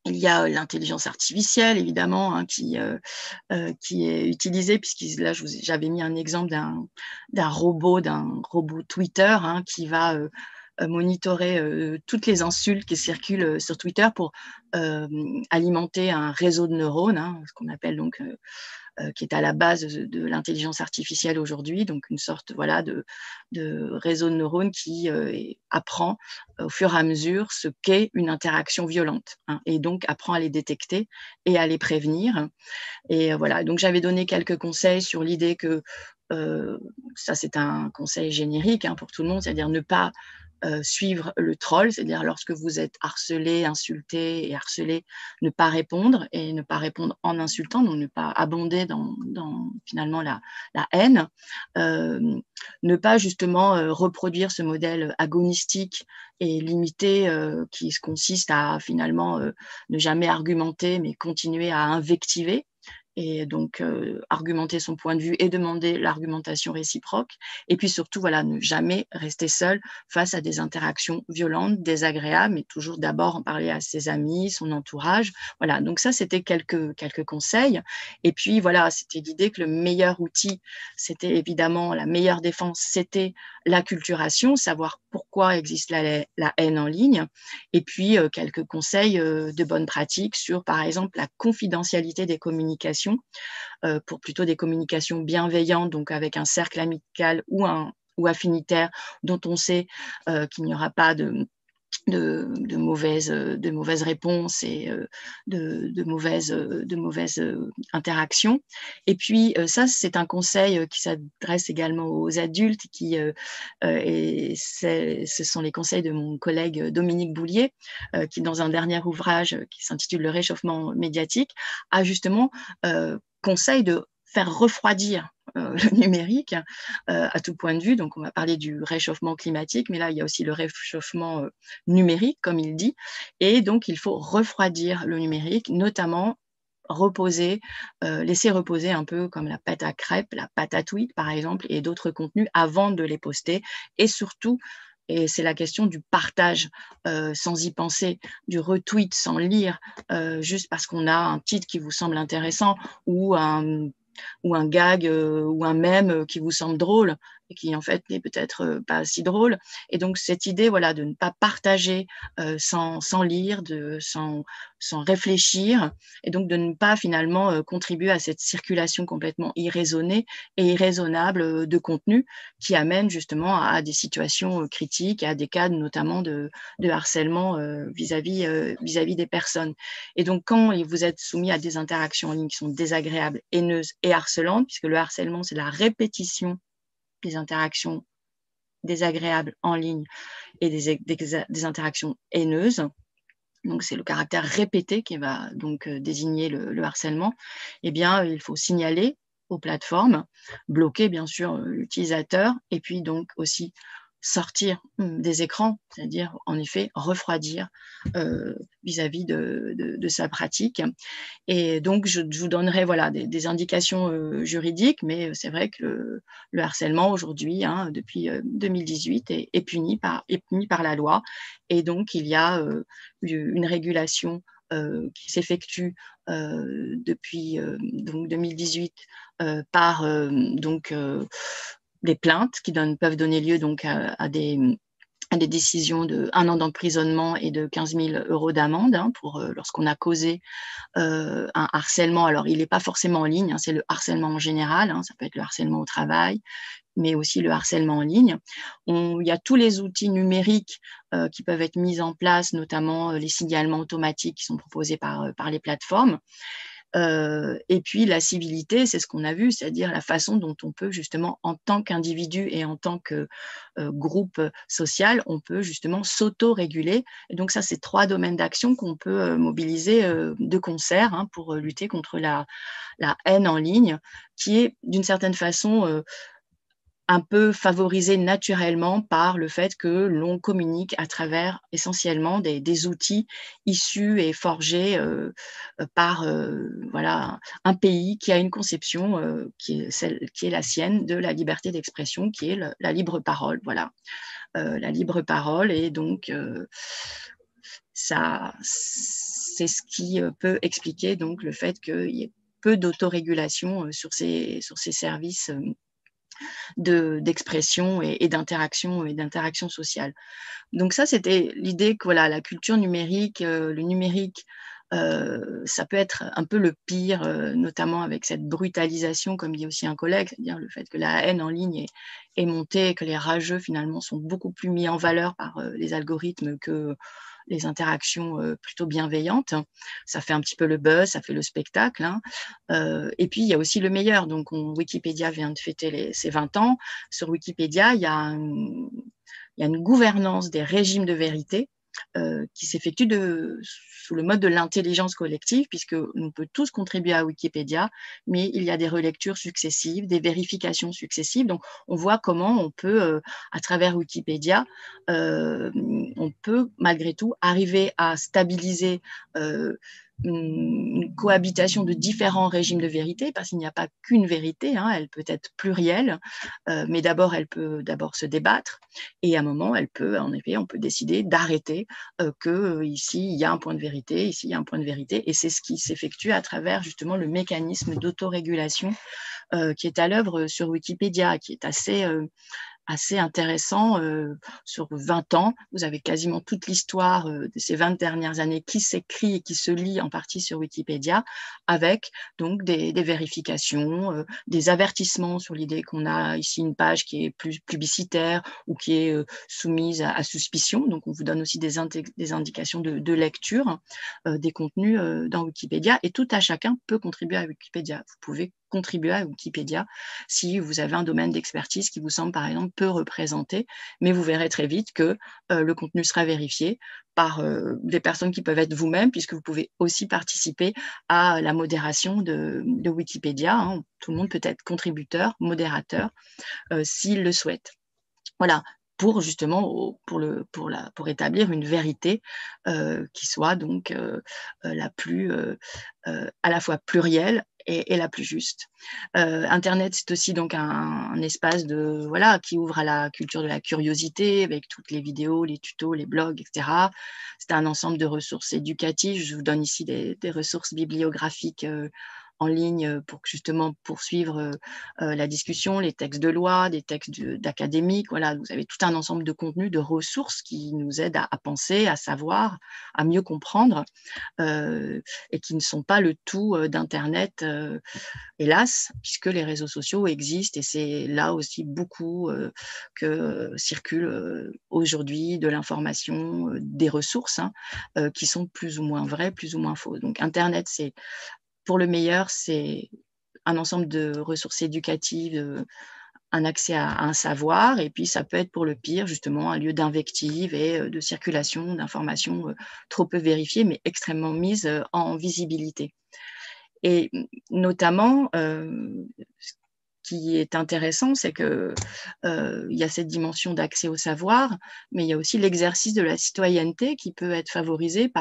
Il y a l'intelligence artificielle, évidemment, hein, qui est utilisée, puisque là, j'avais mis un exemple d'un robot Twitter, hein, qui va monitorer toutes les insultes qui circulent sur Twitter pour alimenter un réseau de neurones, hein, ce qu'on appelle donc qui est à la base de l'intelligence artificielle aujourd'hui, donc une sorte voilà, de réseau de neurones qui apprend au fur et à mesure ce qu'est une interaction violente, hein, et donc apprend à les détecter et à les prévenir. Et voilà, donc j'avais donné quelques conseils sur l'idée que, ça c'est un conseil générique, hein, pour tout le monde, c'est-à-dire ne pas suivre le troll, c'est-à-dire lorsque vous êtes harcelé, insulté et harcelé, ne pas répondre et ne pas répondre en insultant, donc ne pas abonder dans finalement la haine, ne pas justement reproduire ce modèle agonistique et limité qui consiste à finalement ne jamais argumenter mais continuer à invectiver et donc argumenter son point de vue et demander l'argumentation réciproque. Et puis surtout, voilà, ne jamais rester seul face à des interactions violentes, désagréables, mais toujours d'abord en parler à ses amis, son entourage. Voilà, donc ça, c'était quelques conseils. Et puis voilà, c'était l'idée que le meilleur outil, c'était évidemment la meilleure défense, c'était l'acculturation, savoir pourquoi existe la haine en ligne. Et puis quelques conseils de bonne pratique sur, par exemple, la confidentialité des communications, pour plutôt des communications bienveillantes, donc avec un cercle amical ou affinitaire dont on sait qu'il n'y aura pas de mauvaises réponses et de mauvaises interactions. Et puis ça, c'est un conseil qui s'adresse également aux adultes, et ce sont les conseils de mon collègue Dominique Boulier, qui dans un dernier ouvrage qui s'intitule Le réchauffement médiatique, a justement conseil de faire refroidir le numérique à tout point de vue. Donc, on va parler du réchauffement climatique, mais là, il y a aussi le réchauffement numérique, comme il dit. Et donc, il faut refroidir le numérique, notamment laisser reposer un peu comme la pâte à crêpes, la pâte à tweet, par exemple, et d'autres contenus avant de les poster. Et surtout, et c'est la question du partage sans y penser, du retweet sans lire, juste parce qu'on a un titre qui vous semble intéressant ou un gag ou un mème qui vous semble drôle et qui en fait n'est peut-être pas si drôle. Et donc cette idée, voilà, de ne pas partager sans lire, sans réfléchir, et donc de ne pas finalement contribuer à cette circulation complètement irraisonnée et irraisonnable de contenu qui amène justement à des situations critiques, à des cas notamment de harcèlement vis-à-vis des personnes. Et donc quand vous êtes soumis à des interactions en ligne qui sont désagréables, haineuses et harcelantes, puisque le harcèlement, c'est la répétition des interactions désagréables en ligne et des interactions haineuses. Donc, c'est le caractère répété qui va donc désigner le harcèlement. Eh bien, il faut signaler aux plateformes, bloquer bien sûr l'utilisateur et puis donc aussi sortir des écrans, c'est-à-dire en effet refroidir vis-à-vis de sa pratique. Et donc, je vous donnerai voilà, des indications juridiques, mais c'est vrai que le harcèlement aujourd'hui, hein, depuis 2018, est puni par la loi. Et donc, il y a une régulation qui s'effectue depuis donc 2018 par des plaintes qui peuvent donner lieu donc à des décisions de 1 an d'emprisonnement et de 15 000 € d'amende, hein, pour lorsqu'on a causé un harcèlement. Alors, il n'est pas forcément en ligne, hein, c'est le harcèlement en général, hein, ça peut être le harcèlement au travail, mais aussi le harcèlement en ligne. Il y a tous les outils numériques qui peuvent être mis en place, notamment les signalements automatiques qui sont proposés par les plateformes. Et puis la civilité, c'est ce qu'on a vu, c'est-à-dire la façon dont on peut justement, en tant qu'individu et en tant que groupe social, on peut justement s'auto-réguler. Et donc ça, c'est 3 domaines d'action qu'on peut mobiliser de concert, hein, pour lutter contre la haine en ligne, qui est d'une certaine façon un peu favorisé naturellement par le fait que l'on communique à travers essentiellement des outils issus et forgés par voilà, un pays qui a une conception qui est la sienne de la liberté d'expression, qui est la libre parole. Voilà. La libre parole, et donc ça, c'est ce qui peut expliquer donc le fait qu'il y ait peu d'autorégulation sur ces services d'expression et d'interaction sociale. Donc ça, c'était l'idée que voilà, la culture numérique, le numérique, ça peut être un peu le pire, notamment avec cette brutalisation, comme dit aussi un collègue, c'est-à-dire le fait que la haine en ligne est montée, que les rageux finalement sont beaucoup plus mis en valeur par les algorithmes que les interactions plutôt bienveillantes. Ça fait un petit peu le buzz, ça fait le spectacle, hein. Et puis, il y a aussi le meilleur. Donc, Wikipédia vient de fêter ses 20 ans. Sur Wikipédia, il y a une gouvernance des régimes de vérité qui s'effectue sous le mode de l'intelligence collective, puisque on peut tous contribuer à Wikipédia, mais il y a des relectures successives, des vérifications successives. Donc, on voit comment on peut, à travers Wikipédia, on peut malgré tout arriver à stabiliser une cohabitation de différents régimes de vérité, parce qu'il n'y a pas qu'une vérité, hein, elle peut être plurielle, mais d'abord, elle peut se débattre, et à un moment, en effet, on peut décider d'arrêter que ici, il y a un point de vérité, ici, il y a un point de vérité, et c'est ce qui s'effectue à travers justement le mécanisme d'autorégulation qui est à l'œuvre sur Wikipédia, qui est assez intéressant. Sur 20 ans, vous avez quasiment toute l'histoire de ces 20 dernières années qui s'écrit et qui se lit en partie sur Wikipédia, avec donc des vérifications, des avertissements sur l'idée qu'on a ici une page qui est plus publicitaire ou qui est soumise à suspicion. Donc, on vous donne aussi des indications de lecture des contenus dans Wikipédia, et tout à chacun peut contribuer à Wikipédia. Vous pouvez contribuer à Wikipédia si vous avez un domaine d'expertise qui vous semble par exemple peu représenté, mais vous verrez très vite que le contenu sera vérifié par des personnes qui peuvent être vous-même, puisque vous pouvez aussi participer à la modération de Wikipédia, hein. Tout le monde peut être contributeur, modérateur, s'il le souhaite. Voilà, pour justement pour établir une vérité qui soit donc la plus à la fois plurielle et la plus juste. Internet, c'est aussi donc un espace qui ouvre à la culture de la curiosité, avec toutes les vidéos, les tutos, les blogs, etc. C'est un ensemble de ressources éducatives. Je vous donne ici des ressources bibliographiques en ligne pour justement poursuivre la discussion, les textes de loi, des textes d'académiques. Voilà, vous avez tout un ensemble de contenus, de ressources qui nous aident à penser, à savoir, à mieux comprendre, et qui ne sont pas le tout d'Internet, hélas, puisque les réseaux sociaux existent, et c'est là aussi beaucoup que circule aujourd'hui de l'information, des ressources, hein, qui sont plus ou moins vraies, plus ou moins fausses. Donc Internet, pour le meilleur, c'est un ensemble de ressources éducatives, un accès à un savoir, et puis ça peut être pour le pire, justement, un lieu d'invective et de circulation d'informations trop peu vérifiées, mais extrêmement mises en visibilité. Et notamment, ce qui est intéressant, c'est qu'il y a cette dimension d'accès au savoir, mais il y a aussi l'exercice de la citoyenneté qui peut être favorisé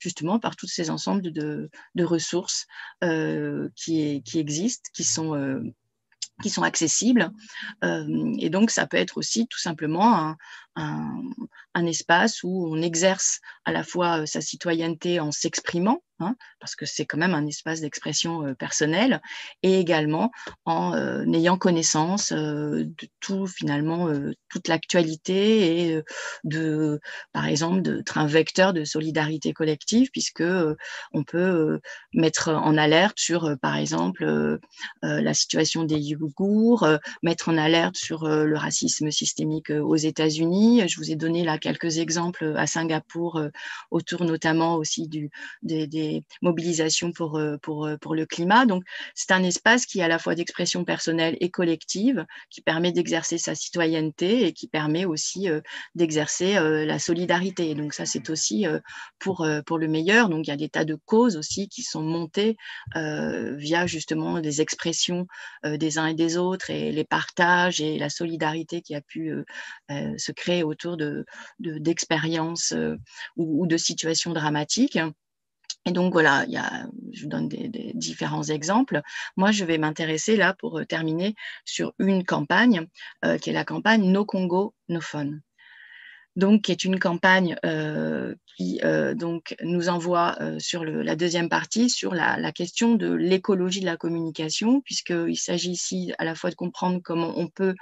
justement par tous ces ensembles de ressources qui existent, qui sont accessibles. Et donc, ça peut être aussi tout simplement un espace où on exerce à la fois sa citoyenneté en s'exprimant, hein, parce que c'est quand même un espace d'expression personnelle, et également en ayant connaissance de tout, finalement, toute l'actualité, et par exemple, d'être un vecteur de solidarité collective, puisque on peut mettre en alerte sur, par exemple, la situation des Ouïghours, mettre en alerte sur le racisme systémique aux États-Unis. Je vous ai donné là quelques exemples à Singapour, autour notamment aussi des des mobilisations pour le climat. Donc, c'est un espace qui est à la fois d'expression personnelle et collective, qui permet d'exercer sa citoyenneté et qui permet aussi d'exercer la solidarité. Donc, ça, c'est aussi pour le meilleur. Donc, il y a des tas de causes aussi qui sont montées via justement des expressions des uns et des autres et les partages et la solidarité qui a pu se créer autour d'expériences ou de situations dramatiques. Et donc voilà, je vous donne des différents exemples. Moi, je vais m'intéresser là pour terminer sur une campagne qui est la campagne No Congo, No Phone. Donc, qui est une campagne qui donc nous envoie sur la deuxième partie sur la question de l'écologie de la communication, puisqu'il s'agit ici à la fois de comprendre comment on peut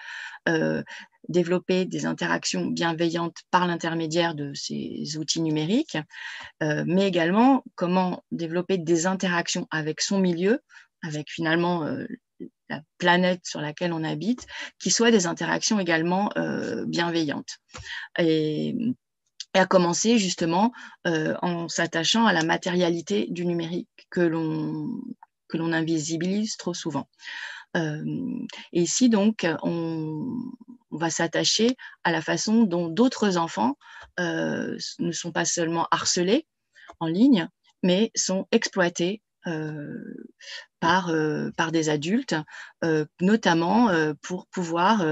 développer des interactions bienveillantes par l'intermédiaire de ces outils numériques, mais également comment développer des interactions avec son milieu, avec finalement la planète sur laquelle on habite, qui soient des interactions également bienveillantes. Et à commencer justement en s'attachant à la matérialité du numérique que l'on invisibilise trop souvent. Et ici, donc, on va s'attacher à la façon dont d'autres enfants ne sont pas seulement harcelés en ligne, mais sont exploités par des adultes, notamment pour pouvoir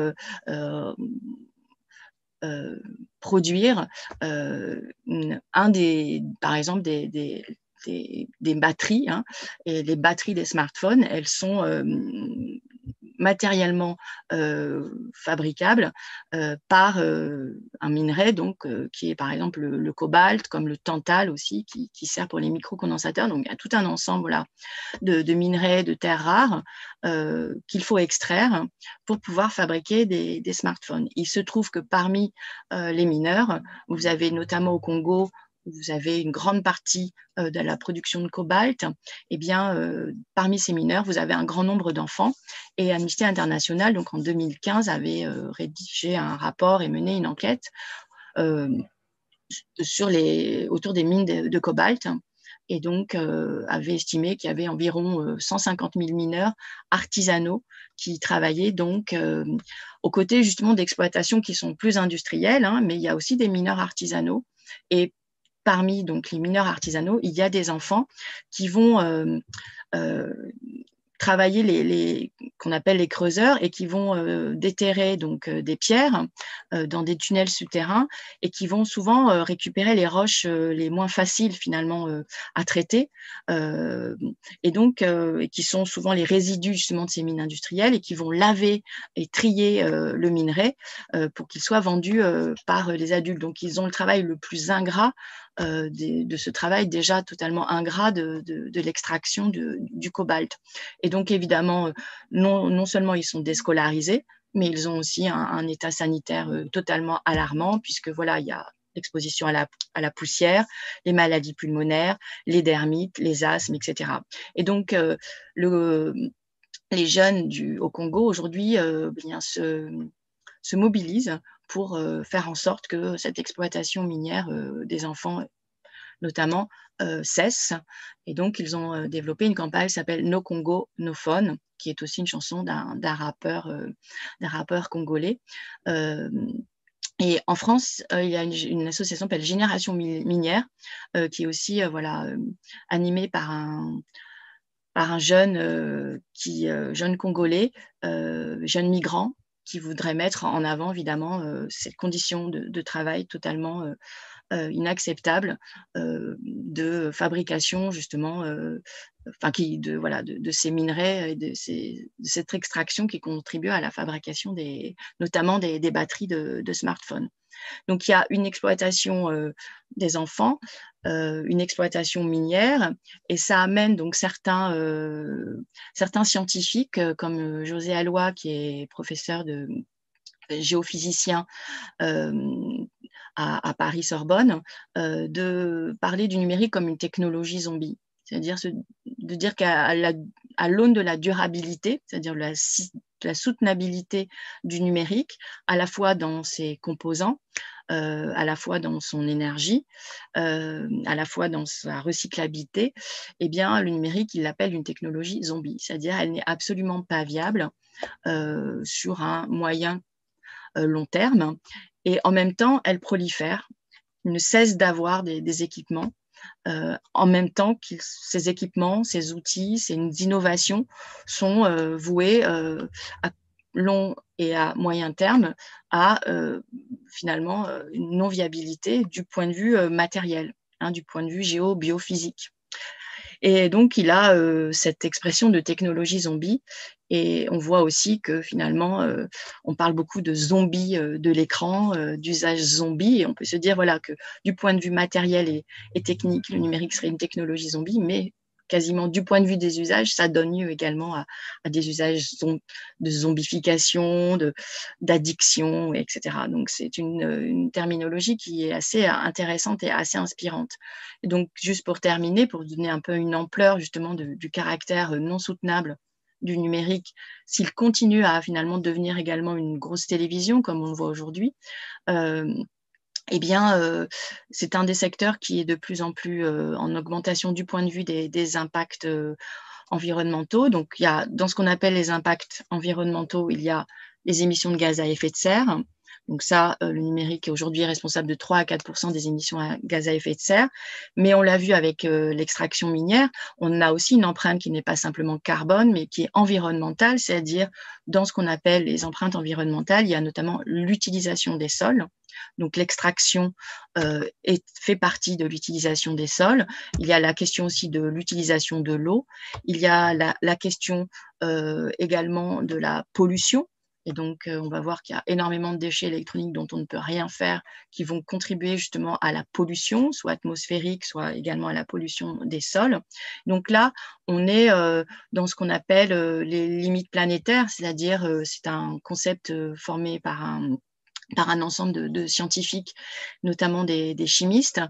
produire par exemple des batteries, hein, et les batteries des smartphones, elles sont matériellement fabricables par un minerai donc, qui est par exemple le cobalt, comme le tantal aussi, qui sert pour les microcondensateurs. Donc, il y a tout un ensemble voilà, de minerais, de terres rares qu'il faut extraire pour pouvoir fabriquer des smartphones. Il se trouve que parmi les mineurs, vous avez notamment au Congo, vous avez une grande partie de la production de cobalt, eh bien, parmi ces mineurs, vous avez un grand nombre d'enfants. Et Amnesty International, donc en 2015, avait rédigé un rapport et mené une enquête autour des mines de cobalt. Et donc avait estimé qu'il y avait environ 150 000 mineurs artisanaux qui travaillaient donc aux côtés justement d'exploitations qui sont plus industrielles, hein, mais il y a aussi des mineurs artisanaux. Et parmi donc les mineurs artisanaux, il y a des enfants qui vont travailler qu'on appelle les creuseurs et qui vont déterrer donc des pierres dans des tunnels souterrains et qui vont souvent récupérer les roches les moins faciles finalement à traiter et donc qui sont souvent les résidus justement de ces mines industrielles et qui vont laver et trier le minerai pour qu'il soit vendu par les adultes. Donc ils ont le travail le plus ingrat de ce travail déjà totalement ingrat de l'extraction du cobalt. Et donc, évidemment, non seulement ils sont déscolarisés, mais ils ont aussi un état sanitaire totalement alarmant, puisque voilà, il y a l'exposition à la poussière, les maladies pulmonaires, les dermites, les asthmes, etc. Et donc, les jeunes au Congo, aujourd'hui, se mobilisent pour faire en sorte que cette exploitation minière des enfants notamment cesse. Et donc, ils ont développé une campagne qui s'appelle No Congo, No Phone, qui est aussi une chanson d'un rappeur congolais. Et en France, il y a une association qui s'appelle Génération Minière, qui est aussi animée par un jeune, jeune Congolais, jeune migrant, qui voudrait mettre en avant, évidemment, cette condition de travail totalement inacceptable de fabrication, justement, de ces minerais et de cette extraction qui contribue à la fabrication notamment des batteries de smartphones. Donc, il y a une exploitation des enfants, une exploitation minière, et ça amène donc certains scientifiques, comme José Alloy, qui est professeur de géophysicien à Paris-Sorbonne, de parler du numérique comme une technologie zombie. C'est-à-dire de dire qu'à à l'aune de la durabilité, c'est-à-dire de la soutenabilité du numérique, à la fois dans ses composants, à la fois dans son énergie, à la fois dans sa recyclabilité, eh bien, le numérique, il l'appelle une technologie zombie, c'est-à-dire elle n'est absolument pas viable sur un moyen long terme, et en même temps, elle prolifère, il ne cesse d'avoir des équipements, en même temps que ces équipements, ces outils, ces innovations sont voués à long et à moyen terme à finalement une non-viabilité du point de vue matériel, hein, du point de vue géo-biophysique. Et donc, il a cette expression de technologie zombie. Et on voit aussi que finalement, on parle beaucoup de zombies de l'écran, d'usage zombie. Et on peut se dire voilà, que du point de vue matériel et technique, le numérique serait une technologie zombie, mais quasiment du point de vue des usages, ça donne lieu également à des usages de zombification, d'addiction, etc. Donc, c'est une terminologie qui est assez intéressante et assez inspirante. Et donc, juste pour terminer, pour donner un peu une ampleur justement du caractère non soutenable du numérique, s'il continue à finalement devenir également une grosse télévision, comme on le voit aujourd'hui, eh bien, c'est un des secteurs qui est de plus en plus en augmentation du point de vue des impacts environnementaux. Donc, il y a, dans ce qu'on appelle les impacts environnementaux, il y a les émissions de gaz à effet de serre. Donc ça, le numérique est aujourd'hui responsable de 3 à 4% des émissions à gaz à effet de serre. Mais on l'a vu avec l'extraction minière, on a aussi une empreinte qui n'est pas simplement carbone, mais qui est environnementale, c'est-à-dire dans ce qu'on appelle les empreintes environnementales, il y a notamment l'utilisation des sols. Donc l'extraction fait partie de l'utilisation des sols. Il y a la question aussi de l'utilisation de l'eau. Il y a la question également de la pollution. Et donc, on va voir qu'il y a énormément de déchets électroniques dont on ne peut rien faire, qui vont contribuer justement à la pollution, soit atmosphérique, soit également à la pollution des sols. Donc là, on est dans ce qu'on appelle les limites planétaires, c'est-à-dire c'est un concept formé par un ensemble de scientifiques, notamment des chimistes,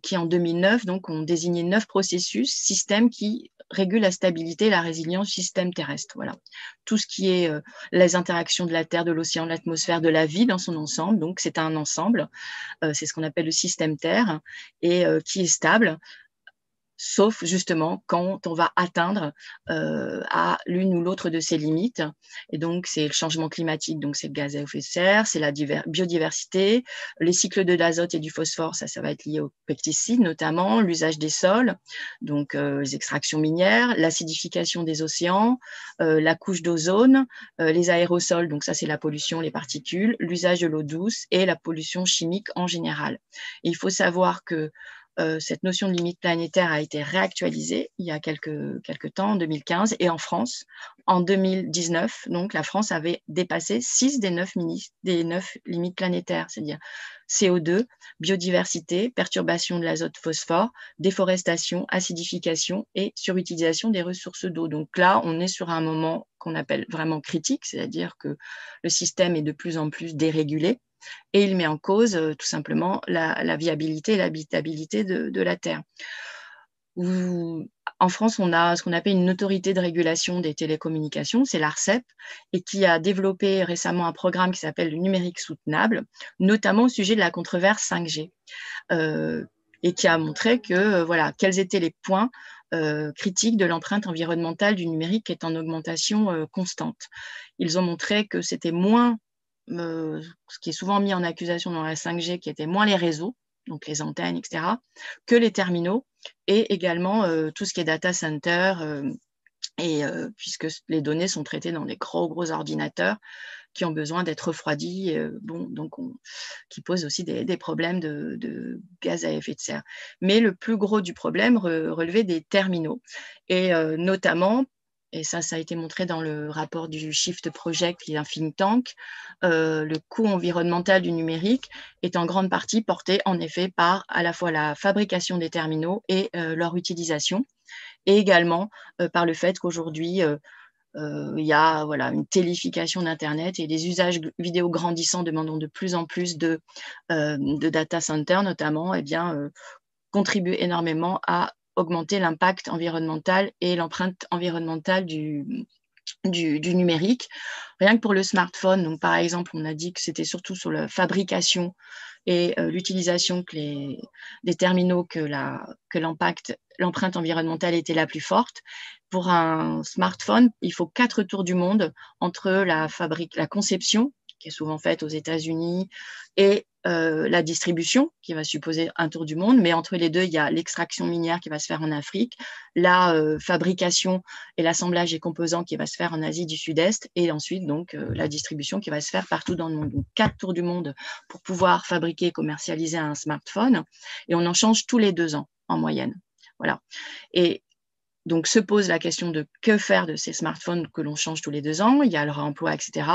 qui en 2009 donc, ont désigné 9 processus, systèmes qui régulent la stabilité et la résilience du système terrestre. Voilà. Tout ce qui est les interactions de la Terre, de l'océan, de l'atmosphère, de la vie dans son ensemble. Donc, c'est un ensemble. C'est ce qu'on appelle le système Terre et qui est stable, sauf justement quand on va atteindre à l'une ou l'autre de ces limites. Et donc, c'est le changement climatique, donc c'est le gaz à effet de serre, c'est la biodiversité, les cycles de l'azote et du phosphore, ça va être lié aux pesticides notamment, l'usage des sols, donc les extractions minières, l'acidification des océans, la couche d'ozone, les aérosols, donc ça c'est la pollution, les particules, l'usage de l'eau douce et la pollution chimique en général. Et il faut savoir que cette notion de limite planétaire a été réactualisée il y a quelques temps, en 2015, et en France, en 2019, donc la France avait dépassé 6 des 9 limites planétaires, c'est-à-dire CO2, biodiversité, perturbation de l'azote phosphore, déforestation, acidification et surutilisation des ressources d'eau. Donc là, on est sur un moment qu'on appelle vraiment critique, c'est-à-dire que le système est de plus en plus dérégulé, et il met en cause tout simplement la viabilité et l'habitabilité de la Terre. En France, on a ce qu'on appelle une autorité de régulation des télécommunications, c'est l'ARCEP, et qui a développé récemment un programme qui s'appelle le numérique soutenable, notamment au sujet de la controverse 5G, et qui a montré que, voilà, quels étaient les points critiques de l'empreinte environnementale du numérique qui est en augmentation constante. Ils ont montré que c'était moins ce qui est souvent mis en accusation dans la 5G, qui était moins les réseaux, donc les antennes, etc., que les terminaux, et également tout ce qui est data center, puisque les données sont traitées dans des gros ordinateurs qui ont besoin d'être refroidis, qui posent aussi des problèmes de gaz à effet de serre. Mais le plus gros du problème relevait des terminaux, et notamment, et ça a été montré dans le rapport du Shift Project, qui est un think tank, le coût environnemental du numérique est en grande partie porté en effet par à la fois la fabrication des terminaux et leur utilisation, et également par le fait qu'aujourd'hui, il y a une téléfication d'Internet et des usages vidéo grandissants demandant de plus en plus de data centers notamment, contribuent énormément à augmenter l'impact environnemental et l'empreinte environnementale du numérique. Rien que pour le smartphone, donc par exemple, on a dit que c'était surtout sur la fabrication et l'utilisation des terminaux que l'empreinte environnementale était la plus forte. Pour un smartphone, il faut 4 tours du monde entre la conception, qui est souvent faite aux États-Unis, et la distribution, qui va supposer un tour du monde, mais entre les deux, il y a l'extraction minière qui va se faire en Afrique, la fabrication et l'assemblage des composants qui va se faire en Asie du Sud-Est, et ensuite donc la distribution qui va se faire partout dans le monde. Donc 4 tours du monde pour pouvoir fabriquer et commercialiser un smartphone, et on en change tous les 2 ans en moyenne. Voilà. Et donc, se pose la question de que faire de ces smartphones que l'on change tous les 2 ans. Il y a le réemploi, etc.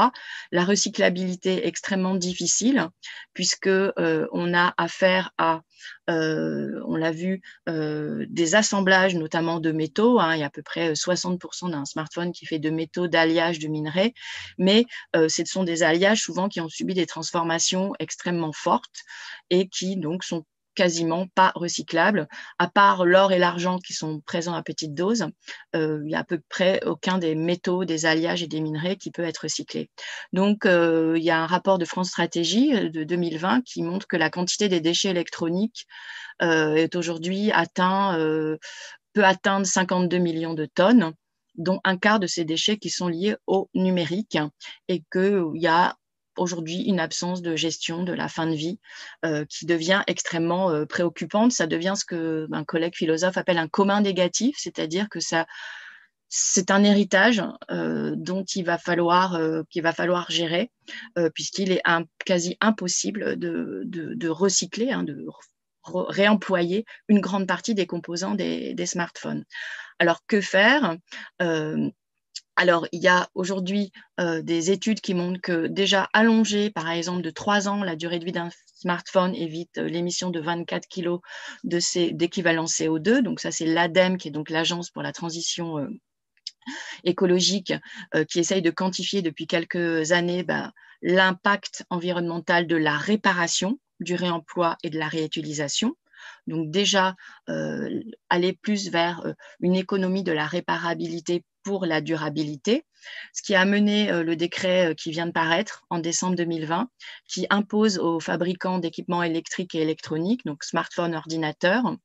La recyclabilité est extrêmement difficile puisque on a affaire à, on l'a vu, des assemblages notamment de métaux. Il y a à peu près 60% d'un smartphone qui fait de métaux, d'alliage, de minerais. Mais ce sont des alliages souvent qui ont subi des transformations extrêmement fortes et qui donc sont quasiment pas recyclables, à part l'or et l'argent qui sont présents à petite dose. Il y a à peu près aucun des métaux, des alliages et des minerais qui peut être recyclé. Donc, il y a un rapport de France Stratégie de 2020 qui montre que la quantité des déchets électroniques est aujourd'hui peut atteindre 52 millions de tonnes, dont un quart de ces déchets qui sont liés au numérique, et qu'il y a aujourd'hui une absence de gestion de la fin de vie qui devient extrêmement préoccupante. Ça devient ce qu'un collègue philosophe appelle un commun négatif, c'est-à-dire que c'est un héritage dont qu'il va falloir gérer, puisqu'il est quasi impossible de recycler, de réemployer une grande partie des composants des smartphones. Alors, que faire ? Alors, il y a aujourd'hui des études qui montrent que déjà allonger, par exemple, de 3 ans la durée de vie d'un smartphone évite l'émission de 24 kg d'équivalent CO2. Donc ça, c'est l'ADEME, qui est donc l'Agence pour la transition écologique, qui essaye de quantifier depuis quelques années l'impact environnemental de la réparation, du réemploi et de la réutilisation. Donc déjà, aller plus vers une économie de la réparabilité pour la durabilité, ce qui a amené le décret qui vient de paraître en décembre 2020, qui impose aux fabricants d'équipements électriques et électroniques, donc smartphones, ordinateurs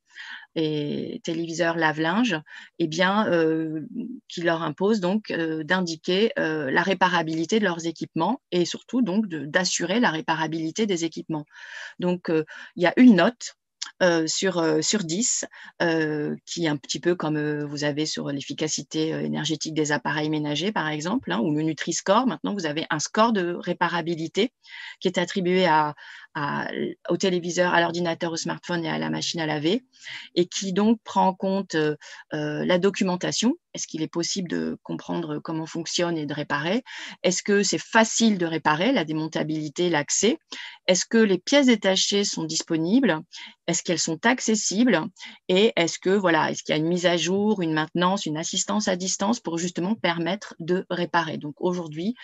et téléviseurs, lave-linge, qui leur impose donc d'indiquer la réparabilité de leurs équipements et surtout donc d'assurer la réparabilité des équipements. Donc il y a une note sur 10, qui est un petit peu comme vous avez sur l'efficacité énergétique des appareils ménagers, par exemple, ou le Nutri-Score. Maintenant, vous avez un score de réparabilité qui est attribué au téléviseur, à l'ordinateur, au smartphone et à la machine à laver, et qui donc prend en compte la documentation. Est-ce qu'il est possible de comprendre comment fonctionne et de réparer? Est-ce que c'est facile de réparer, la démontabilité, l'accès? Est-ce que les pièces détachées sont disponibles? Est-ce qu'elles sont accessibles? Et est-ce qu'il y a une mise à jour, une maintenance, une assistance à distance pour justement permettre de réparer? Donc aujourd'hui,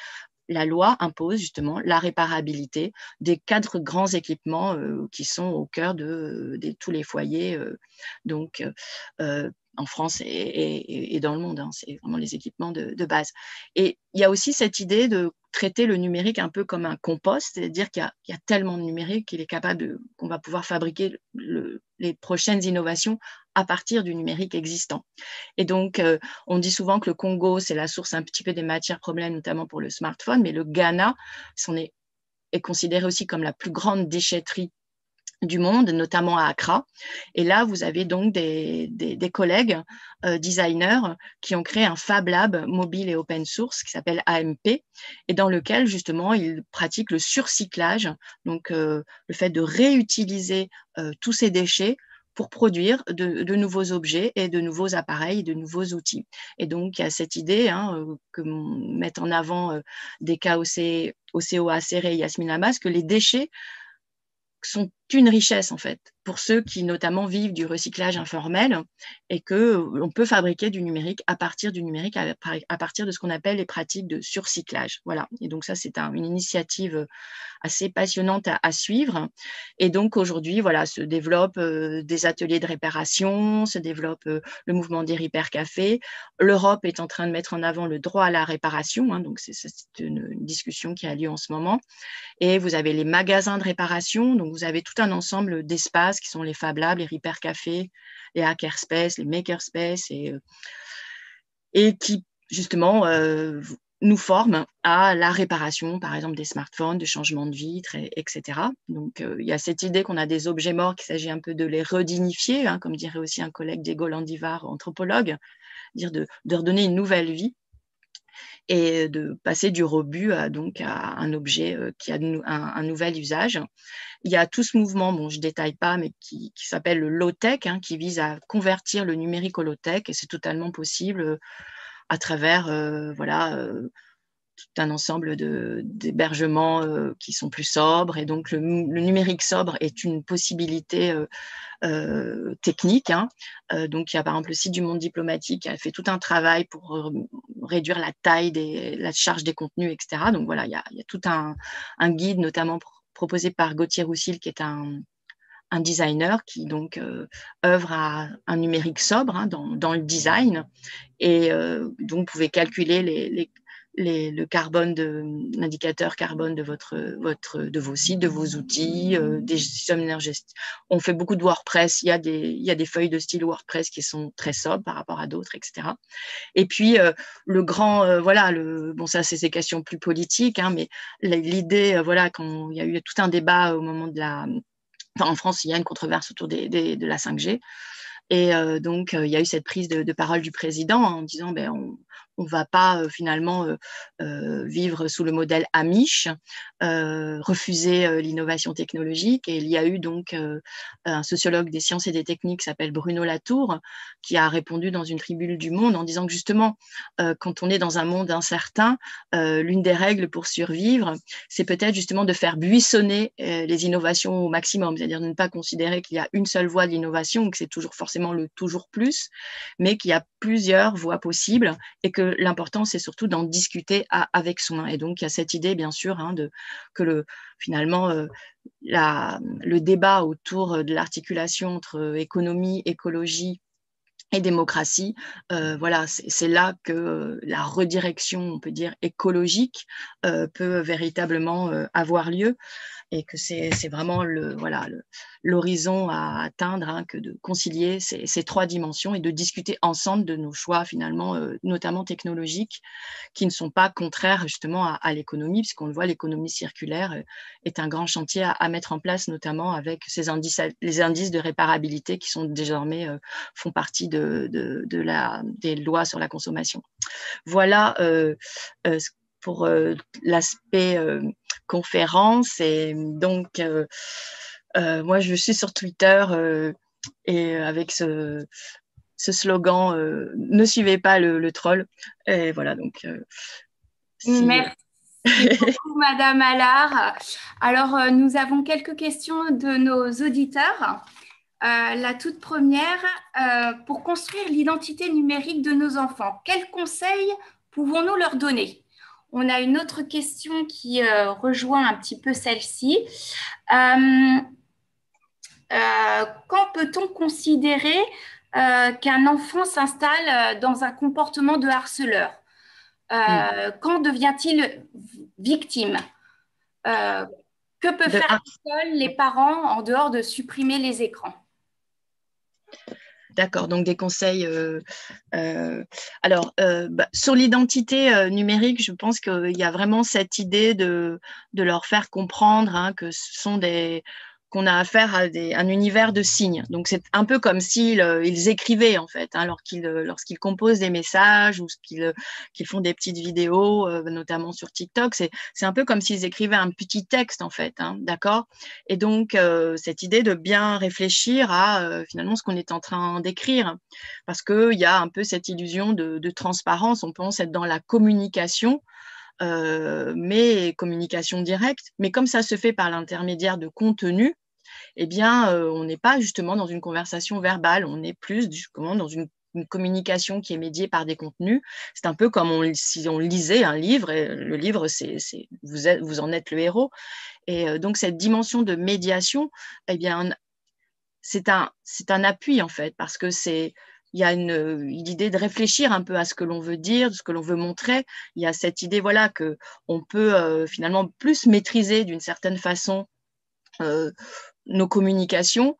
la loi impose justement la réparabilité des 4 grands équipements qui sont au cœur de tous les foyers en France et dans le monde. C'est vraiment les équipements de base. Et il y a aussi cette idée de traiter le numérique un peu comme un compost, c'est-à-dire qu'il y a tellement de numérique qu'on va pouvoir fabriquer les prochaines innovations à partir du numérique existant. Et donc, on dit souvent que le Congo, c'est la source un petit peu des matières premières, notamment pour le smartphone, mais le Ghana est considéré aussi comme la plus grande déchetterie du monde, notamment à Accra. Et là, vous avez donc des collègues designers qui ont créé un Fab Lab mobile et open source qui s'appelle AMP, et dans lequel, justement, ils pratiquent le surcyclage, donc le fait de réutiliser tous ces déchets pour produire de nouveaux objets et de nouveaux appareils, de nouveaux outils. Et donc, il y a cette idée que mettent en avant des cas OCOA, Serré et Yasmine Lamas, que les déchets sont une richesse en fait pour ceux qui notamment vivent du recyclage informel et qu'on peut fabriquer du numérique à partir à partir de ce qu'on appelle les pratiques de surcyclage. Voilà. Et donc ça, c'est une initiative assez passionnante à suivre. Et donc aujourd'hui, voilà, se développent des ateliers de réparation, se développe le mouvement des Repair Cafés. L'Europe est en train de mettre en avant le droit à la réparation, hein, donc c'est une discussion qui a lieu en ce moment. Et vous avez les magasins de réparation, donc vous avez tout un ensemble d'espaces qui sont les Fab Labs, les Repair Cafés, les Hackerspace, les Makerspace, et qui justement nous forment à la réparation, par exemple des smartphones, de changement de vitres, etc. Donc il y a cette idée qu'on a des objets morts, qu'il s'agit un peu de les redignifier, hein, comme dirait aussi un collègue Diego Landivar, anthropologue, dire de leur donner une nouvelle vie, et de passer du rebut donc à un objet qui a un nouvel usage. Il y a tout ce mouvement, bon, je ne détaille pas, mais qui s'appelle le low-tech, hein, qui vise à convertir le numérique au low-tech, et c'est totalement possible à travers tout un ensemble d'hébergements qui sont plus sobres. Et donc, le numérique sobre est une possibilité technique. Hein. Donc, il y a par exemple le site du Monde Diplomatique qui a fait tout un travail pour réduire la taille, la charge des contenus, etc. Donc, voilà, il y a tout un guide, notamment proposé par Gauthier Roussil, qui est un designer qui donc œuvre à un numérique sobre, hein, dans le design. Et donc, vous pouvez calculer le carbone, l'indicateur carbone de vos sites, de vos outils, des systèmes énergétiques. On fait beaucoup de WordPress. Il y a des feuilles de style WordPress qui sont très sobres par rapport à d'autres, etc. Et puis, le grand, bon, ça, c'est ces questions plus politiques, hein, mais l'idée, quand il y a eu tout un débat au moment en France, il y a une controverse autour de la 5G. Et donc, il y a eu cette prise de parole du président en disant on ne va pas finalement vivre sous le modèle Amish, refuser l'innovation technologique. Et il y a eu donc un sociologue des sciences et des techniques qui s'appelle Bruno Latour, qui a répondu dans une tribune du Monde en disant que justement, quand on est dans un monde incertain, l'une des règles pour survivre, c'est peut-être justement de faire buissonner les innovations au maximum, c'est-à-dire de ne pas considérer qu'il y a une seule voie de l'innovation, que c'est toujours forcément le toujours plus, mais qu'il y a plusieurs voies possibles et que l'important, c'est surtout d'en discuter avec soin. Et donc, il y a cette idée, bien sûr, hein, que finalement, le débat autour de l'articulation entre économie, écologie et démocratie, voilà, c'est là que la redirection, on peut dire, écologique peut véritablement avoir lieu. Et que c'est vraiment l'horizon à atteindre, hein, que de concilier ces trois dimensions et de discuter ensemble de nos choix finalement, notamment technologiques, qui ne sont pas contraires justement à l'économie, puisqu'on le voit, l'économie circulaire est un grand chantier à mettre en place, notamment avec les indices de réparabilité qui sont désormais font partie des lois sur la consommation. Voilà pour l'aspect conférence. Et donc, moi, je suis sur Twitter et avec ce slogan ne suivez pas le troll. Et voilà, donc. Merci beaucoup, Madame Allard. Alors, nous avons quelques questions de nos auditeurs. La toute première, pour construire l'identité numérique de nos enfants, quels conseils pouvons-nous leur donner? On a une autre question qui rejoint un petit peu celle-ci. Quand peut-on considérer qu'un enfant s'installe dans un comportement de harceleur? Quand devient-il victime? Que peuvent faire seuls les parents en dehors de supprimer les écrans? D'accord, donc des conseils. Alors, sur l'identité numérique, je pense qu'il y a vraiment cette idée de leur faire comprendre, hein, que ce sont qu'on a affaire à un univers de signes. Donc, c'est un peu comme s'ils écrivaient, en fait, hein, lorsqu'ils composent des messages ou qu'ils font des petites vidéos, notamment sur TikTok. C'est un peu comme s'ils écrivaient un petit texte, en fait, hein, d'accord? Et donc, cette idée de bien réfléchir à finalement ce qu'on est en train d'écrire. Parce qu'il y a un peu cette illusion de transparence. On pense être dans la communication, mais communication directe. Mais comme ça se fait par l'intermédiaire de contenu, eh bien, on n'est pas justement dans une conversation verbale, on est plus dans une communication qui est médiée par des contenus. C'est un peu comme si on lisait un livre, et le livre, vous en êtes le héros. Et donc, cette dimension de médiation, eh bien, c'est un appui, en fait, parce que il y a une idée de réfléchir un peu à ce que l'on veut dire, ce que l'on veut montrer. Il y a cette idée, voilà, qu'on peut finalement plus maîtriser d'une certaine façon nos communications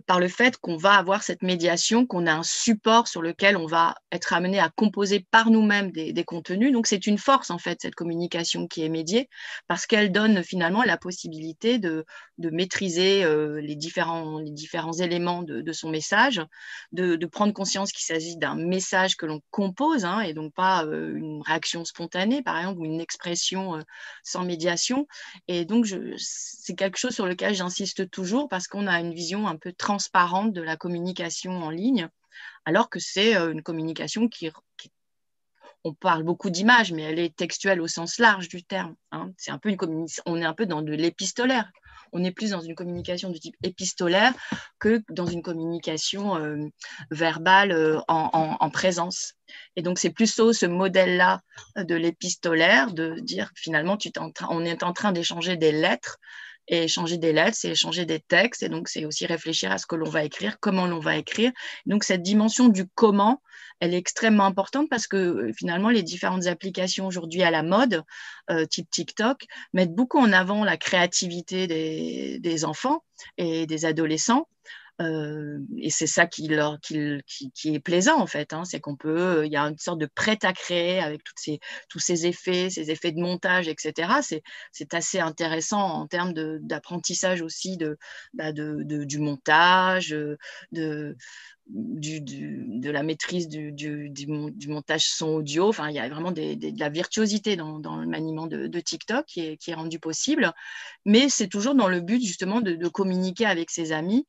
par le fait qu'on va avoir cette médiation, qu'on a un support sur lequel on va être amené à composer par nous-mêmes des contenus. Donc, c'est une force, en fait, cette communication qui est médiée, parce qu'elle donne finalement la possibilité de maîtriser les différents éléments de son message, de prendre conscience qu'il s'agit d'un message que l'on compose, hein, et donc pas une réaction spontanée, par exemple, ou une expression sans médiation. Et donc, c'est quelque chose sur lequel j'insiste toujours parce qu'on a une vision un peu transparente de la communication en ligne, alors que c'est une communication on parle beaucoup d'images, mais elle est textuelle au sens large du terme. Hein. C'est un peu on est un peu dans de l'épistolaire. On est plus dans une communication de type épistolaire que dans une communication verbale en présence. Et donc, c'est plutôt ce modèle-là de l'épistolaire, de dire finalement, on est en train d'échanger des lettres. Et échanger des lettres, c'est échanger des textes. Et donc, c'est aussi réfléchir à ce que l'on va écrire, comment l'on va écrire. Donc, cette dimension du comment, elle est extrêmement importante parce que finalement, les différentes applications aujourd'hui à la mode, type TikTok, mettent beaucoup en avant la créativité des enfants et des adolescents. Et c'est ça qui est plaisant en fait, hein, c'est il y a une sorte de prêt à créer avec tous ces effets de montage, etc. C'est assez intéressant en termes d'apprentissage aussi du montage, de la maîtrise du montage son audio. Enfin, il y a vraiment de la virtuosité dans le maniement de TikTok qui est rendu possible, mais c'est toujours dans le but justement de communiquer avec ses amis.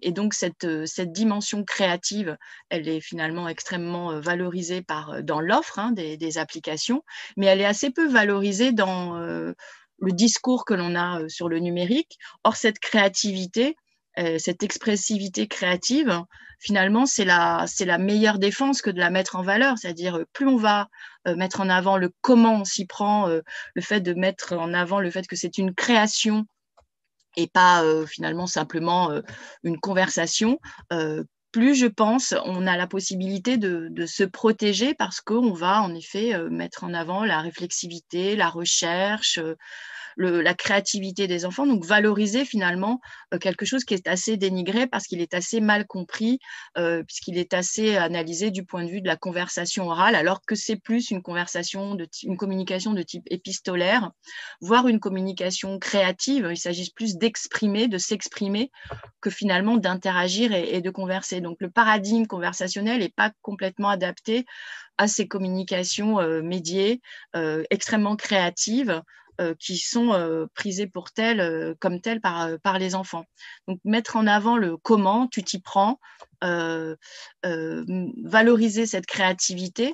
Et donc, cette dimension créative, elle est finalement extrêmement valorisée dans l'offre des applications, mais elle est assez peu valorisée dans le discours que l'on a sur le numérique. Or, cette créativité, cette expressivité créative, finalement, c'est la meilleure défense que de la mettre en valeur. C'est-à-dire, plus on va mettre en avant le comment on s'y prend, le fait de mettre en avant le fait que c'est une création et pas finalement simplement une conversation, plus je pense on a la possibilité de se protéger parce qu'on va en effet mettre en avant la réflexivité, la recherche, la créativité des enfants, donc valoriser finalement quelque chose qui est assez dénigré parce qu'il est assez mal compris, puisqu'il est assez analysé du point de vue de la conversation orale, alors que c'est plus une communication de type épistolaire, voire une communication créative. Il s'agit plus d'exprimer, de s'exprimer, que finalement d'interagir et de converser. Donc le paradigme conversationnel n'est pas complètement adapté à ces communications médiées, extrêmement créatives, qui sont prisées comme telles par les enfants. Donc, mettre en avant le comment, tu t'y prends, valoriser cette créativité,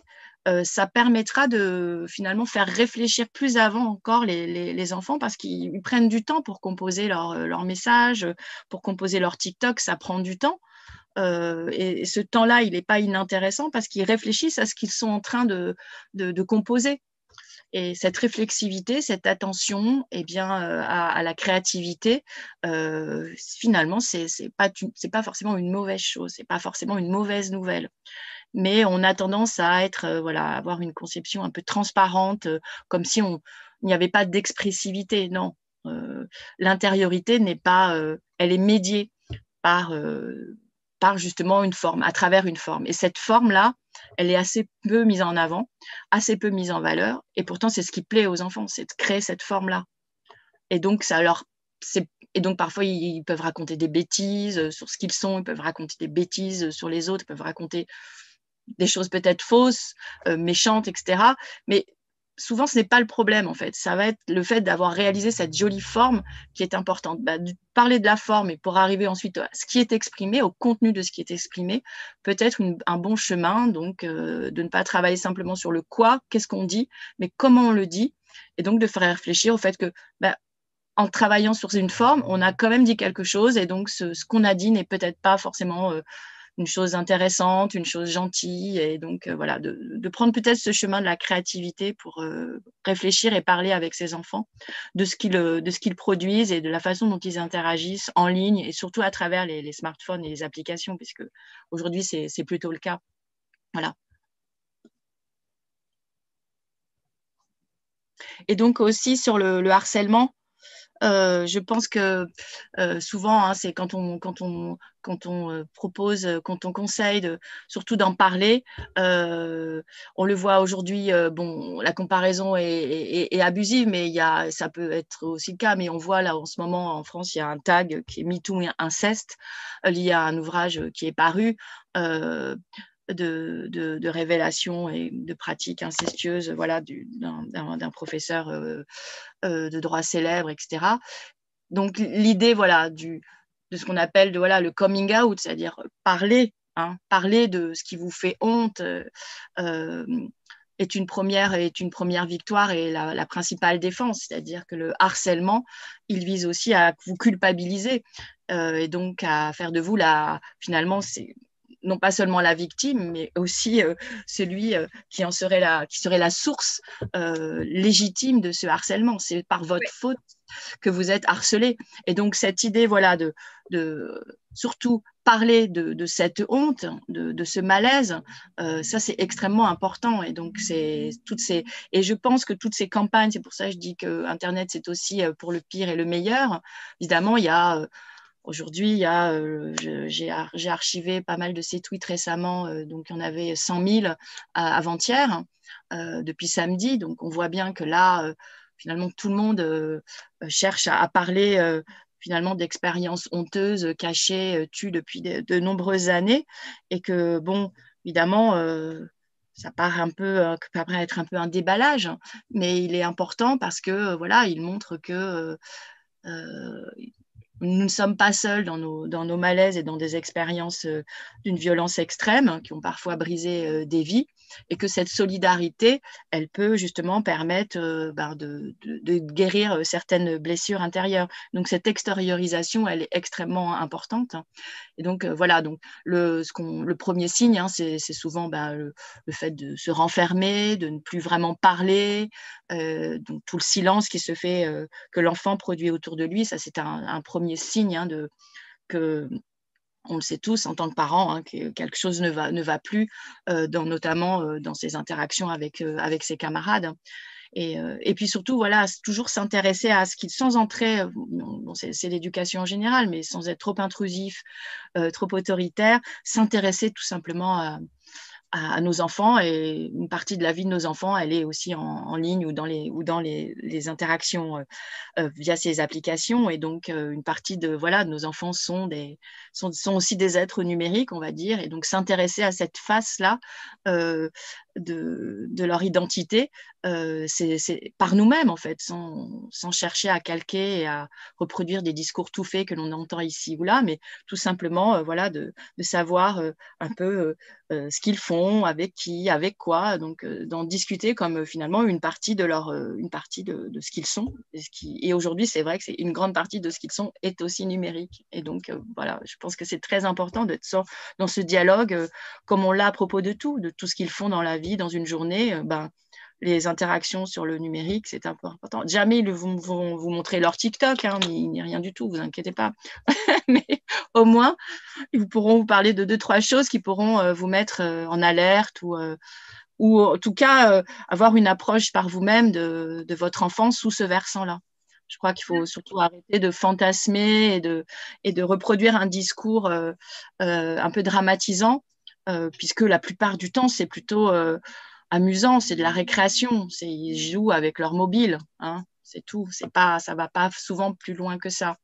ça permettra de finalement faire réfléchir plus avant encore les enfants parce qu'ils prennent du temps pour composer leur message, pour composer leur TikTok, ça prend du temps. Et ce temps-là, il n'est pas inintéressant parce qu'ils réfléchissent à ce qu'ils sont en train de composer. Et cette réflexivité, cette attention à la créativité, finalement, c'est pas forcément une mauvaise chose, c'est pas forcément une mauvaise nouvelle. Mais on a tendance à avoir une conception un peu transparente, comme si il n'y avait pas d'expressivité. Non, l'intériorité n'est pas, elle est médiée par justement une forme, à travers une forme. Et cette forme-là, elle est assez peu mise en avant, assez peu mise en valeur. Et pourtant, c'est ce qui plaît aux enfants, c'est de créer cette forme-là. Et donc, parfois, ils peuvent raconter des bêtises sur ce qu'ils sont, ils peuvent raconter des bêtises sur les autres, ils peuvent raconter des choses peut-être fausses, méchantes, etc. Mais souvent, ce n'est pas le problème, en fait. Ça va être le fait d'avoir réalisé cette jolie forme qui est importante. Parler de la forme et pour arriver ensuite à ce qui est exprimé, au contenu de ce qui est exprimé, peut être un bon chemin, donc de ne pas travailler simplement sur le quoi, qu'est-ce qu'on dit, mais comment on le dit, et donc de faire réfléchir au fait que en travaillant sur une forme, on a quand même dit quelque chose et donc ce qu'on a dit n'est peut-être pas forcément une chose intéressante, une chose gentille et donc voilà, de prendre peut-être ce chemin de la créativité pour réfléchir et parler avec ses enfants de ce qu'ils produisent et de la façon dont ils interagissent en ligne et surtout à travers les smartphones et les applications puisque aujourd'hui c'est plutôt le cas. Voilà. Et donc aussi sur le harcèlement, je pense que souvent, hein, c'est quand on propose, quand on conseille, surtout d'en parler, on le voit aujourd'hui, bon, la comparaison est abusive, mais ça peut être aussi le cas, mais on voit là en ce moment en France, il y a un tag qui est MeToo inceste, lié à un ouvrage qui est paru, de révélations et de pratiques incestueuses voilà, d'un professeur de droit célèbre, etc. Donc, l'idée voilà, de ce qu'on appelle voilà, le coming out, c'est-à-dire parler, hein, parler de ce qui vous fait honte est une première victoire et la principale défense, c'est-à-dire que le harcèlement, il vise aussi à vous culpabiliser et donc à faire de vous finalement, c'est non pas seulement la victime, mais aussi celui qui serait la source légitime de ce harcèlement. C'est par votre faute que vous êtes harcelé. Et donc, cette idée, voilà, de surtout parler de cette honte, de ce malaise, ça, c'est extrêmement important. Et donc, et je pense que toutes ces campagnes, c'est pour ça que je dis que Internet, c'est aussi pour le pire et le meilleur. Évidemment, il y a... Aujourd'hui, j'ai archivé pas mal de ces tweets récemment, donc il y en avait 100 000 avant-hier, depuis samedi. Donc on voit bien que là, finalement, tout le monde cherche à parler finalement d'expériences honteuses, cachées, tues depuis de nombreuses années. Et que, bon, évidemment, ça peut paraître un peu un déballage, mais il est important parce que, voilà, il montre que nous ne sommes pas seuls dans nos malaises et dans des expériences d'une violence extrême qui ont parfois brisé des vies et que cette solidarité, elle peut justement permettre de guérir certaines blessures intérieures. Donc cette extériorisation, elle est extrêmement importante. Et donc voilà, donc le premier signe, hein, c'est souvent le fait de se renfermer, de ne plus vraiment parler, donc tout le silence qui se fait, que l'enfant produit autour de lui, ça c'est un premier signe hein, que on le sait tous en tant que parents, hein, que quelque chose ne va plus, notamment dans ses interactions avec ses camarades. Et puis surtout, voilà, toujours s'intéresser à ce qui, sans entrer, bon, c'est l'éducation en général, mais sans être trop intrusif, trop autoritaire, s'intéresser tout simplement à nos enfants et une partie de la vie de nos enfants, elle est aussi en ligne ou dans les interactions via ces applications. Et donc, une partie de nos enfants sont aussi des êtres numériques, on va dire. Et donc, s'intéresser à cette face-là de leur identité, c'est par nous-mêmes, en fait, sans chercher à calquer et à reproduire des discours tout faits que l'on entend ici ou là, mais tout simplement, de savoir un peu ce qu'ils font, avec qui, avec quoi, donc d'en discuter comme finalement une partie de ce qu'ils sont. Et aujourd'hui, c'est vrai que c'est une grande partie de ce qu'ils sont est aussi numérique. Et donc, voilà, je pense que c'est très important d'être dans ce dialogue, comme on l'a à propos de tout ce qu'ils font dans la vie, dans une journée, les interactions sur le numérique, c'est un peu important. Jamais ils vont vous montrer leur TikTok, hein, il n'y a rien du tout, vous inquiétez pas. Mais au moins, ils pourront vous parler de 2-3 choses qui pourront vous mettre en alerte ou en tout cas avoir une approche par vous-même de votre enfant sous ce versant-là. Je crois qu'il faut surtout arrêter de fantasmer et de reproduire un discours un peu dramatisant, puisque la plupart du temps, c'est plutôt amusant, c'est de la récréation. Ils jouent avec leur mobile, hein, c'est tout. Ça ne va pas souvent plus loin que ça.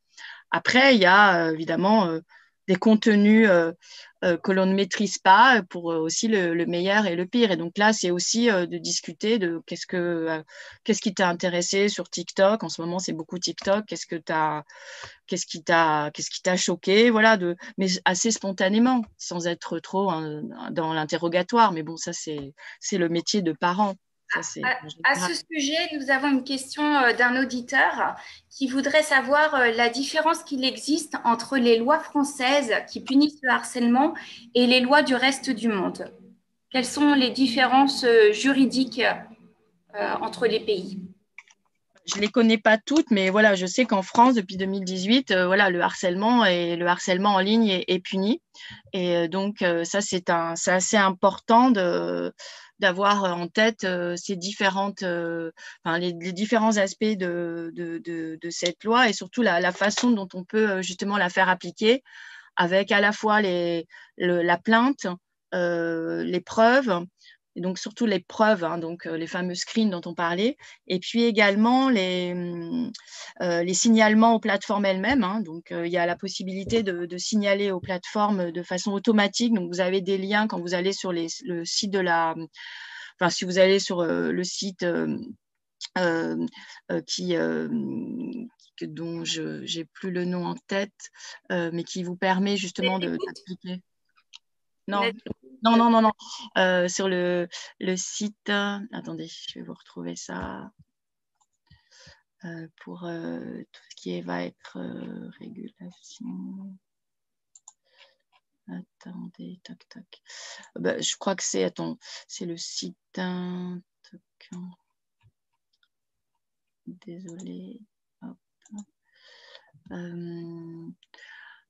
Après, il y a évidemment des contenus que l'on ne maîtrise pas pour aussi le meilleur et le pire. Et donc là, c'est aussi de discuter de qu'est-ce qui t'a intéressé sur TikTok. En ce moment, c'est beaucoup TikTok. Qu'est-ce qui t'a choqué, voilà, mais assez spontanément, sans être trop dans l'interrogatoire. Mais bon, ça, c'est le métier de parent. Ça, c'est à ce sujet, nous avons une question d'un auditeur qui voudrait savoir la différence qu'il existe entre les lois françaises qui punissent le harcèlement et les lois du reste du monde. Quelles sont les différences juridiques entre les pays? Je ne les connais pas toutes, mais voilà, je sais qu'en France, depuis 2018, voilà, le harcèlement en ligne est puni. Et donc, ça, c'est assez important d'avoir en tête ces différentes, les différents aspects de cette loi et surtout la façon dont on peut justement la faire appliquer avec à la fois la plainte, les preuves, et donc surtout les preuves, hein, donc les fameux screens dont on parlait, et puis également les signalements aux plateformes elles-mêmes. Hein, donc il y a la possibilité de signaler aux plateformes de façon automatique. Donc vous avez des liens quand vous allez sur le site de la, enfin si vous allez sur le site dont je n'ai plus le nom en tête, mais qui vous permet justement d'appliquer. Non. Sur le site, attendez, je vais vous retrouver ça pour tout ce qui va être régulation. Attendez, tac. Je crois que c'est le site. Désolée.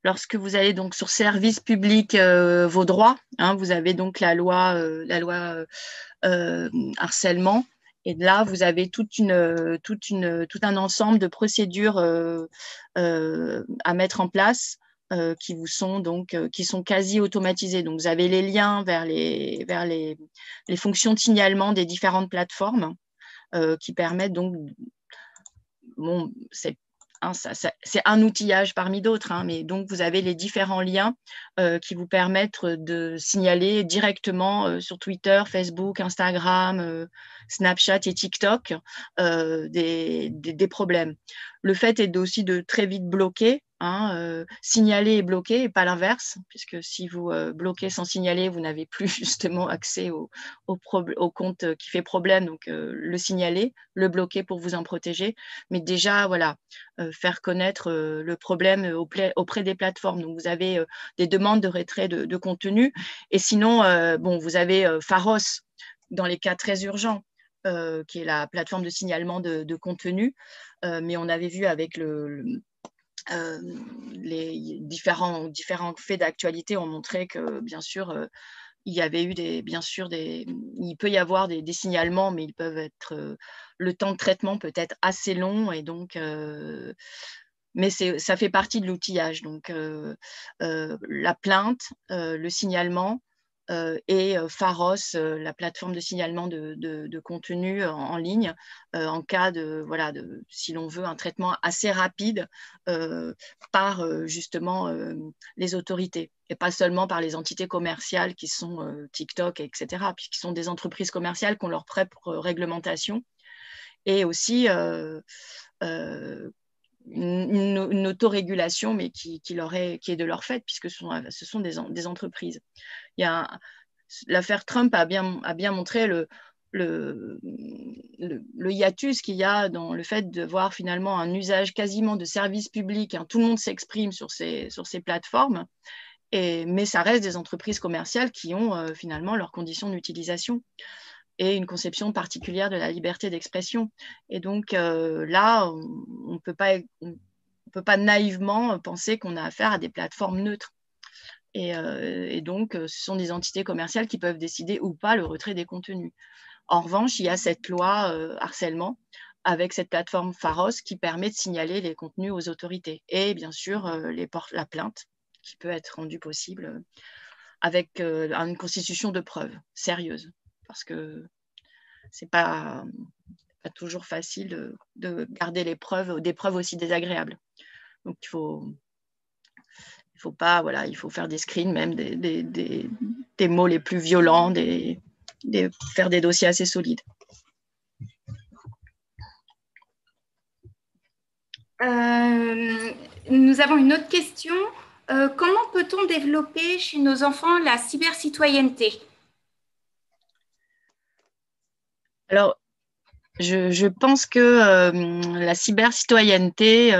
Lorsque vous allez donc sur service public vos droits, hein, vous avez donc la loi harcèlement, et là vous avez tout un ensemble de procédures à mettre en place qui sont quasi automatisées. Donc vous avez les liens vers les fonctions de signalement des différentes plateformes qui permettent donc, bon, c'est un outillage parmi d'autres, hein, mais donc vous avez les différents liens qui vous permettent de signaler directement sur Twitter, Facebook, Instagram, Snapchat et TikTok des problèmes. Le fait est aussi de très vite bloquer, hein, signaler et bloquer, et pas l'inverse, puisque si vous bloquez sans signaler, vous n'avez plus justement accès au compte qui fait problème, donc le signaler, le bloquer pour vous en protéger, mais déjà, voilà, faire connaître le problème auprès des plateformes. Donc, vous avez des demandes de retrait de contenu, et sinon, vous avez Pharos dans les cas très urgents, qui est la plateforme de signalement de contenu, mais on avait vu avec les différents faits d'actualité ont montré que, bien sûr, il y avait eu il peut y avoir des signalements, mais ils peuvent être, le temps de traitement peut être assez long, et donc, mais ça fait partie de l'outillage. Donc, la plainte, le signalement, et Pharos, la plateforme de signalement de contenu en ligne, en cas si l'on veut un traitement assez rapide par justement les autorités, et pas seulement par les entités commerciales qui sont TikTok, etc., puisqu'ils sont des entreprises commerciales qui ont leur propre réglementation, et aussi une autorégulation, mais qui est de leur fait, puisque ce sont des entreprises. L'affaire Trump a bien montré le hiatus qu'il y a dans le fait de voir finalement un usage quasiment de service public, hein. Tout le monde s'exprime sur ces plateformes, mais ça reste des entreprises commerciales qui ont finalement leurs conditions d'utilisation et une conception particulière de la liberté d'expression. Et donc là, on ne peut pas naïvement penser qu'on a affaire à des plateformes neutres. Et donc, ce sont des entités commerciales qui peuvent décider ou pas le retrait des contenus. En revanche, il y a cette loi harcèlement avec cette plateforme Pharos qui permet de signaler les contenus aux autorités. Et bien sûr, la plainte qui peut être rendue possible avec une constitution de preuves sérieuse. Parce que ce n'est pas toujours facile de garder des preuves aussi désagréables. Donc, il faut faire des screens, même des mots les plus violents, faire des dossiers assez solides. Nous avons une autre question. Comment peut-on développer chez nos enfants la cybercitoyenneté ? Alors, je pense que la cyber-citoyenneté,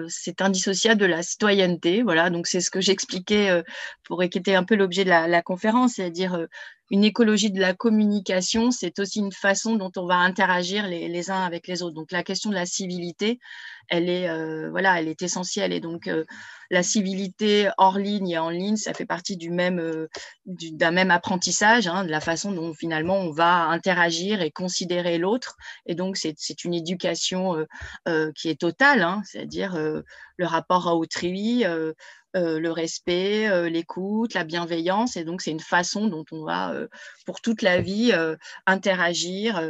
c'est indissociable de la citoyenneté. Voilà, donc c'est ce que j'expliquais pour qui était un peu l'objet de la conférence, c'est-à-dire une écologie de la communication, c'est aussi une façon dont on va interagir les uns avec les autres. Donc la question de la civilité, elle est, voilà, elle est essentielle. Et donc la civilité hors ligne et en ligne, ça fait partie d'un même apprentissage, hein, de la façon dont finalement on va interagir et considérer l'autre. Et donc, c'est une éducation qui est totale, hein, c'est-à-dire le rapport à autrui, le respect, l'écoute, la bienveillance. Et donc, c'est une façon dont on va, pour toute la vie, interagir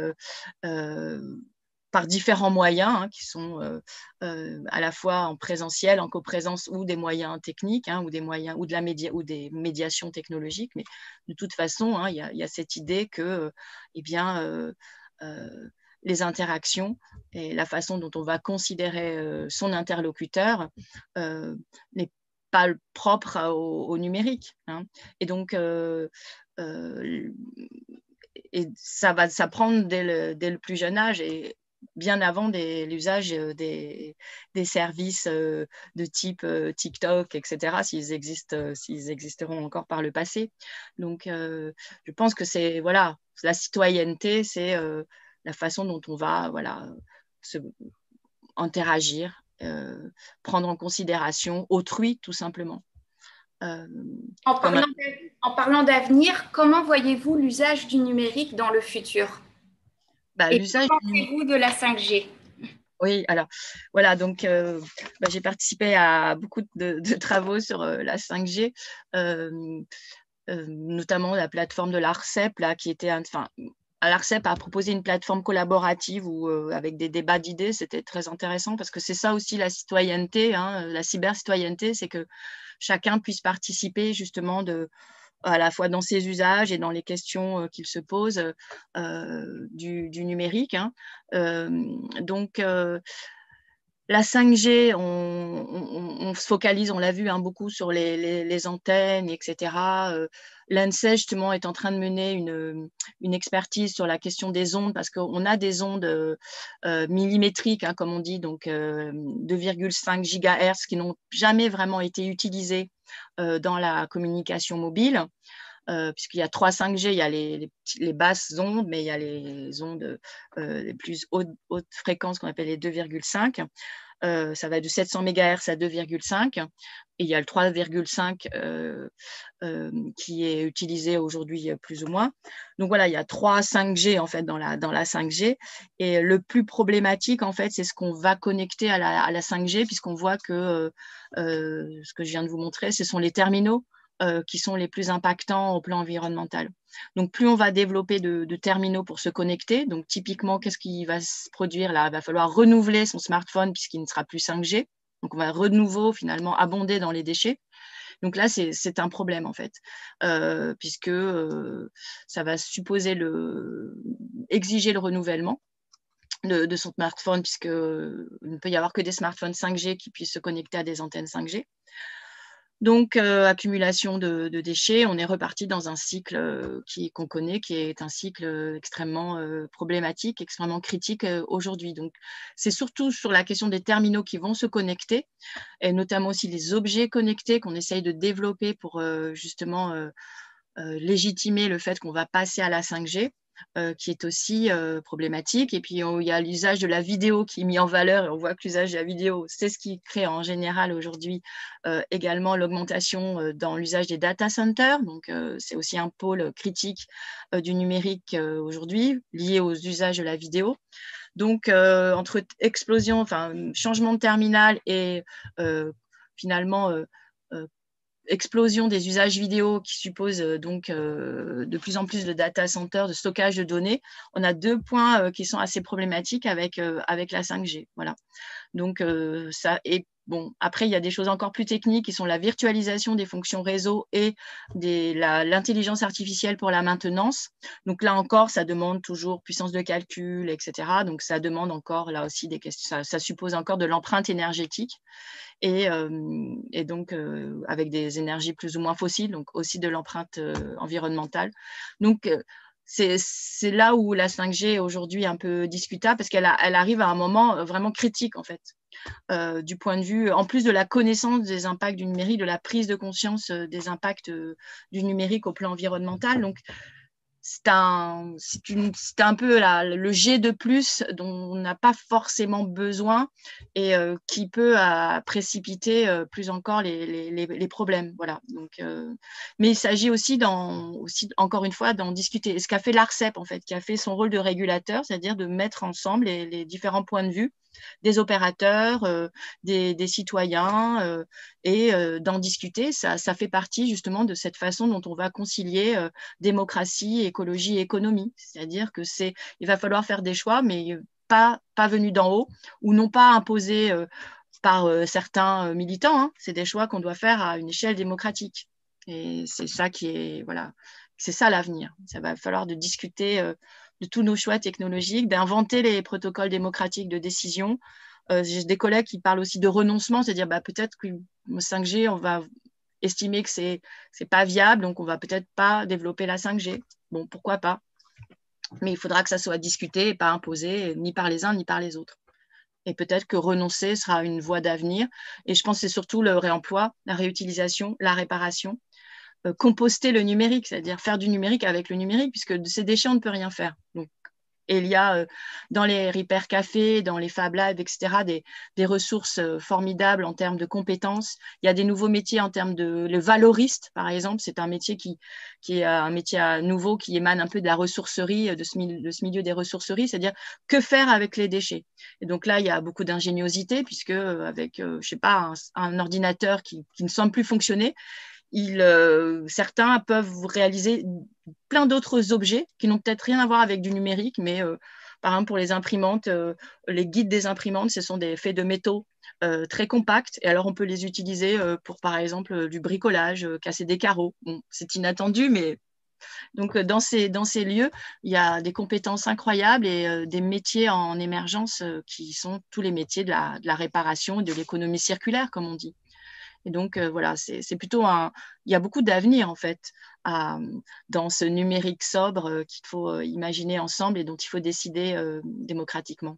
par différents moyens, hein, qui sont à la fois en présentiel, en coprésence, ou des moyens techniques, hein, ou des moyens ou ou des médiations technologiques. Mais de toute façon, hein, il y a cette idée que, eh bien, les interactions et la façon dont on va considérer son interlocuteur n'est pas propre au numérique, hein. Et donc, et ça va s'apprendre dès le plus jeune âge, et bien avant l'usage des services de type TikTok, etc., s'ils existeront encore par le passé. Donc, je pense que c'est, voilà, la citoyenneté, c'est la façon dont on va, voilà, interagir, prendre en considération autrui, tout simplement. En parlant d'avenir, comment voyez-vous l'usage du numérique dans le futur? Et que pensez-vous de la 5G? Oui, alors voilà, donc j'ai participé à beaucoup de travaux sur la 5G, notamment la plateforme de l'ARCEP, là, qui était, l'ARCEP a proposé une plateforme collaborative avec des débats d'idées. C'était très intéressant parce que c'est ça aussi la citoyenneté, hein, la cyber-citoyenneté, c'est que chacun puisse participer justement à la fois dans ses usages et dans les questions qu'il se pose du numérique, hein. Donc, la 5G, on se focalise, on l'a vu, hein, beaucoup sur les antennes, etc. L'ANSES, justement, est en train de mener une expertise sur la question des ondes, parce qu'on a des ondes millimétriques, hein, comme on dit, donc 2,5 GHz, qui n'ont jamais vraiment été utilisées dans la communication mobile. Puisqu'il y a 3 5G, il y a les basses ondes, mais il y a les ondes les plus hautes fréquences qu'on appelle les 2,5. Ça va de 700 MHz à 2,5. Et il y a le 3,5 qui est utilisé aujourd'hui plus ou moins. Donc voilà, il y a 3 5G en fait dans la 5G. Et le plus problématique, en fait, c'est ce qu'on va connecter à la 5G, puisqu'on voit que ce que je viens de vous montrer, ce sont les terminaux qui sont les plus impactants au plan environnemental. Donc, plus on va développer de terminaux pour se connecter, donc typiquement, qu'est-ce qui va se produire là? Il va falloir renouveler son smartphone puisqu'il ne sera plus 5G. Donc, on va de nouveau finalement abonder dans les déchets. Donc là, c'est un problème en fait, puisque ça va exiger le renouvellement de son smartphone, puisqu'il ne peut y avoir que des smartphones 5G qui puissent se connecter à des antennes 5G. Donc, accumulation de déchets, on est reparti dans un cycle qu'on connaît, qui est un cycle extrêmement problématique, extrêmement critique aujourd'hui. Donc, c'est surtout sur la question des terminaux qui vont se connecter, et notamment aussi les objets connectés qu'on essaye de développer pour justement légitimer le fait qu'on va passer à la 5G. Qui est aussi problématique. Et puis, il y a l'usage de la vidéo qui est mis en valeur, et on voit que l'usage de la vidéo, c'est ce qui crée en général aujourd'hui également l'augmentation dans l'usage des data centers. Donc, c'est aussi un pôle critique du numérique aujourd'hui, lié aux usages de la vidéo. Donc, entre explosion, changement de terminal et finalement explosion des usages vidéo qui supposent donc de plus en plus de data centers, de stockage de données, on a 2 points qui sont assez problématiques avec la 5G. Voilà. Donc, ça, et bon, après, il y a des choses encore plus techniques qui sont la virtualisation des fonctions réseau et l'intelligence artificielle pour la maintenance. Donc là encore, ça demande toujours puissance de calcul, etc. Donc, ça demande encore, là aussi, des questions, ça suppose encore de l'empreinte énergétique. Et donc, avec des énergies plus ou moins fossiles, donc aussi de l'empreinte environnementale. Donc, c'est là où la 5G est aujourd'hui un peu discutable parce qu'elle arrive à un moment vraiment critique, en fait, du point de vue, en plus de la connaissance des impacts du numérique, de la prise de conscience des impacts du numérique au plan environnemental. Donc, c'est un peu le G de plus dont on n'a pas forcément besoin et qui peut précipiter plus encore les problèmes. Voilà. Donc, mais il s'agit aussi, encore une fois, d'en discuter. Et ce qu'a fait l'ARCEP, en fait, qui a fait son rôle de régulateur, c'est-à-dire de mettre ensemble les différents points de vue des opérateurs, des citoyens, et d'en discuter. Ça fait partie justement de cette façon dont on va concilier démocratie, écologie et économie. C'est-à-dire il va falloir faire des choix, mais pas venus d'en haut, ou non pas imposés par certains militants. Hein. C'est des choix qu'on doit faire à une échelle démocratique. Et c'est ça c'est ça l'avenir. Ça va falloir de discuter de tous nos choix technologiques, d'inventer les protocoles démocratiques de décision. J'ai des collègues qui parlent aussi de renoncement, c'est-à-dire peut-être que le 5G, on va estimer que c'est pas viable, donc on va peut-être pas développer la 5G. Bon, pourquoi pas? Mais il faudra que ça soit discuté et pas imposé ni par les uns ni par les autres. Et peut-être que renoncer sera une voie d'avenir. Et je pense que c'est surtout le réemploi, la réutilisation, la réparation. Composter le numérique, c'est-à-dire faire du numérique avec le numérique, puisque de ces déchets, on ne peut rien faire. Donc, et il y a dans les Repair Café, dans les Fab Labs, etc., des ressources formidables en termes de compétences. Il y a des nouveaux métiers en termes le valoriste, par exemple. C'est un métier qui est un métier nouveau qui émane un peu de la ressourcerie, de ce milieu des ressourceries, c'est-à-dire que faire avec les déchets. Et donc là, il y a beaucoup d'ingéniosité, puisque avec, je sais pas, un ordinateur qui ne semble plus fonctionner, certains peuvent réaliser plein d'autres objets qui n'ont peut-être rien à voir avec du numérique, mais par exemple pour les imprimantes, les guides des imprimantes, ce sont faits de métaux très compacts, et alors on peut les utiliser pour par exemple du bricolage, casser des carreaux. Bon, c'est inattendu, mais donc dans ces lieux, il y a des compétences incroyables et des métiers en émergence qui sont tous les métiers de la réparation et de l'économie circulaire, comme on dit. Et donc, voilà, c'est plutôt il y a beaucoup d'avenir, en fait, dans ce numérique sobre qu'il faut imaginer ensemble et dont il faut décider démocratiquement.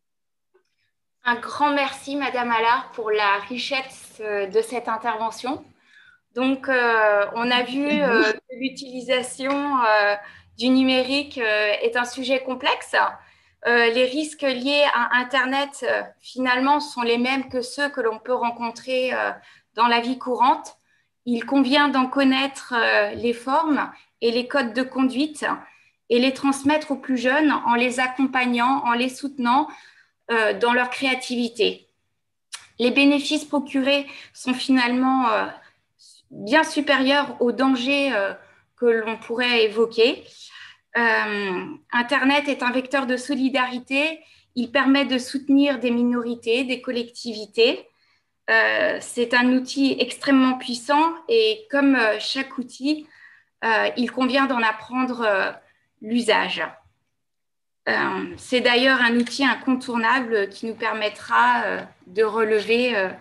Un grand merci, Madame Allard, pour la richesse de cette intervention. Donc, on a vu que l'utilisation du numérique est un sujet complexe. Les risques liés à Internet, finalement, sont les mêmes que ceux que l'on peut rencontrer dans la vie courante. Il convient d'en connaître les formes et les codes de conduite et les transmettre aux plus jeunes en les accompagnant, en les soutenant dans leur créativité. Les bénéfices procurés sont finalement bien supérieurs aux dangers que l'on pourrait évoquer. Internet est un vecteur de solidarité. Il permet de soutenir des minorités, des collectivités. C'est un outil extrêmement puissant et comme chaque outil, il convient d'en apprendre l'usage. C'est d'ailleurs un outil incontournable qui nous permettra de relever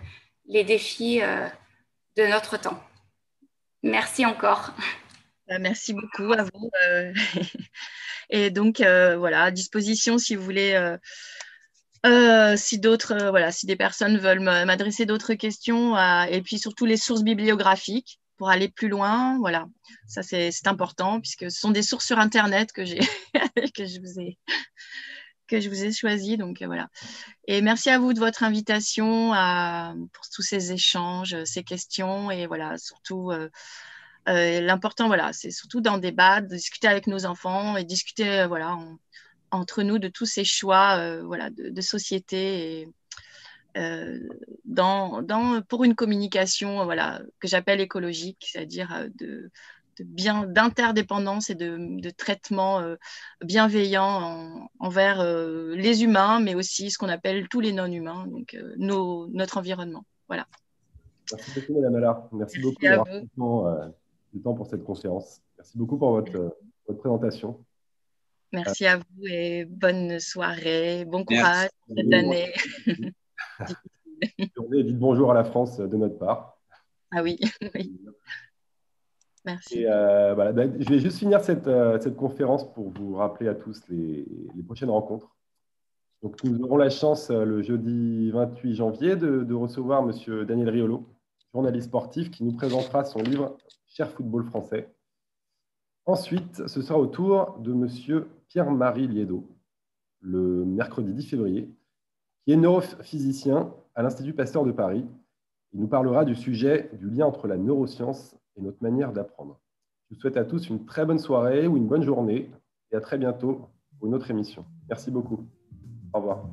les défis de notre temps. Merci encore. Merci beaucoup à vous. Et donc, voilà, à disposition si vous voulez... si des personnes veulent m'adresser d'autres questions, et puis surtout les sources bibliographiques pour aller plus loin, voilà, ça c'est important puisque ce sont des sources sur Internet que je vous ai choisies, donc voilà. Et merci à vous de votre invitation, pour tous ces échanges, ces questions, et voilà, surtout l'important, voilà, c'est surtout d'en débattre, de discuter avec nos enfants et discuter, voilà, entre nous de tous ces choix voilà, de société et pour une communication voilà, que j'appelle écologique, c'est-à-dire d'interdépendance et de traitement bienveillant envers les humains, mais aussi ce qu'on appelle tous les non-humains, donc notre environnement. Voilà. Merci beaucoup, Madame Allard. Merci beaucoup d'avoir pris du temps pour cette conférence. Merci beaucoup pour votre présentation. Merci à vous et bonne soirée, bon courage cette année. Dites bonjour à la France de notre part. Ah oui, oui. Merci. Et voilà, je vais juste finir cette conférence pour vous rappeler à tous les prochaines rencontres. Donc, nous aurons la chance le jeudi 28 janvier de recevoir M. Daniel Riolo, journaliste sportif, qui nous présentera son livre « Cher football français ». Ensuite, ce sera au tour de M. Pierre-Marie Liédo, le mercredi 10 février, qui est neurophysicien à l'Institut Pasteur de Paris. Il nous parlera du sujet du lien entre la neuroscience et notre manière d'apprendre. Je vous souhaite à tous une très bonne soirée ou une bonne journée et à très bientôt pour une autre émission. Merci beaucoup. Au revoir.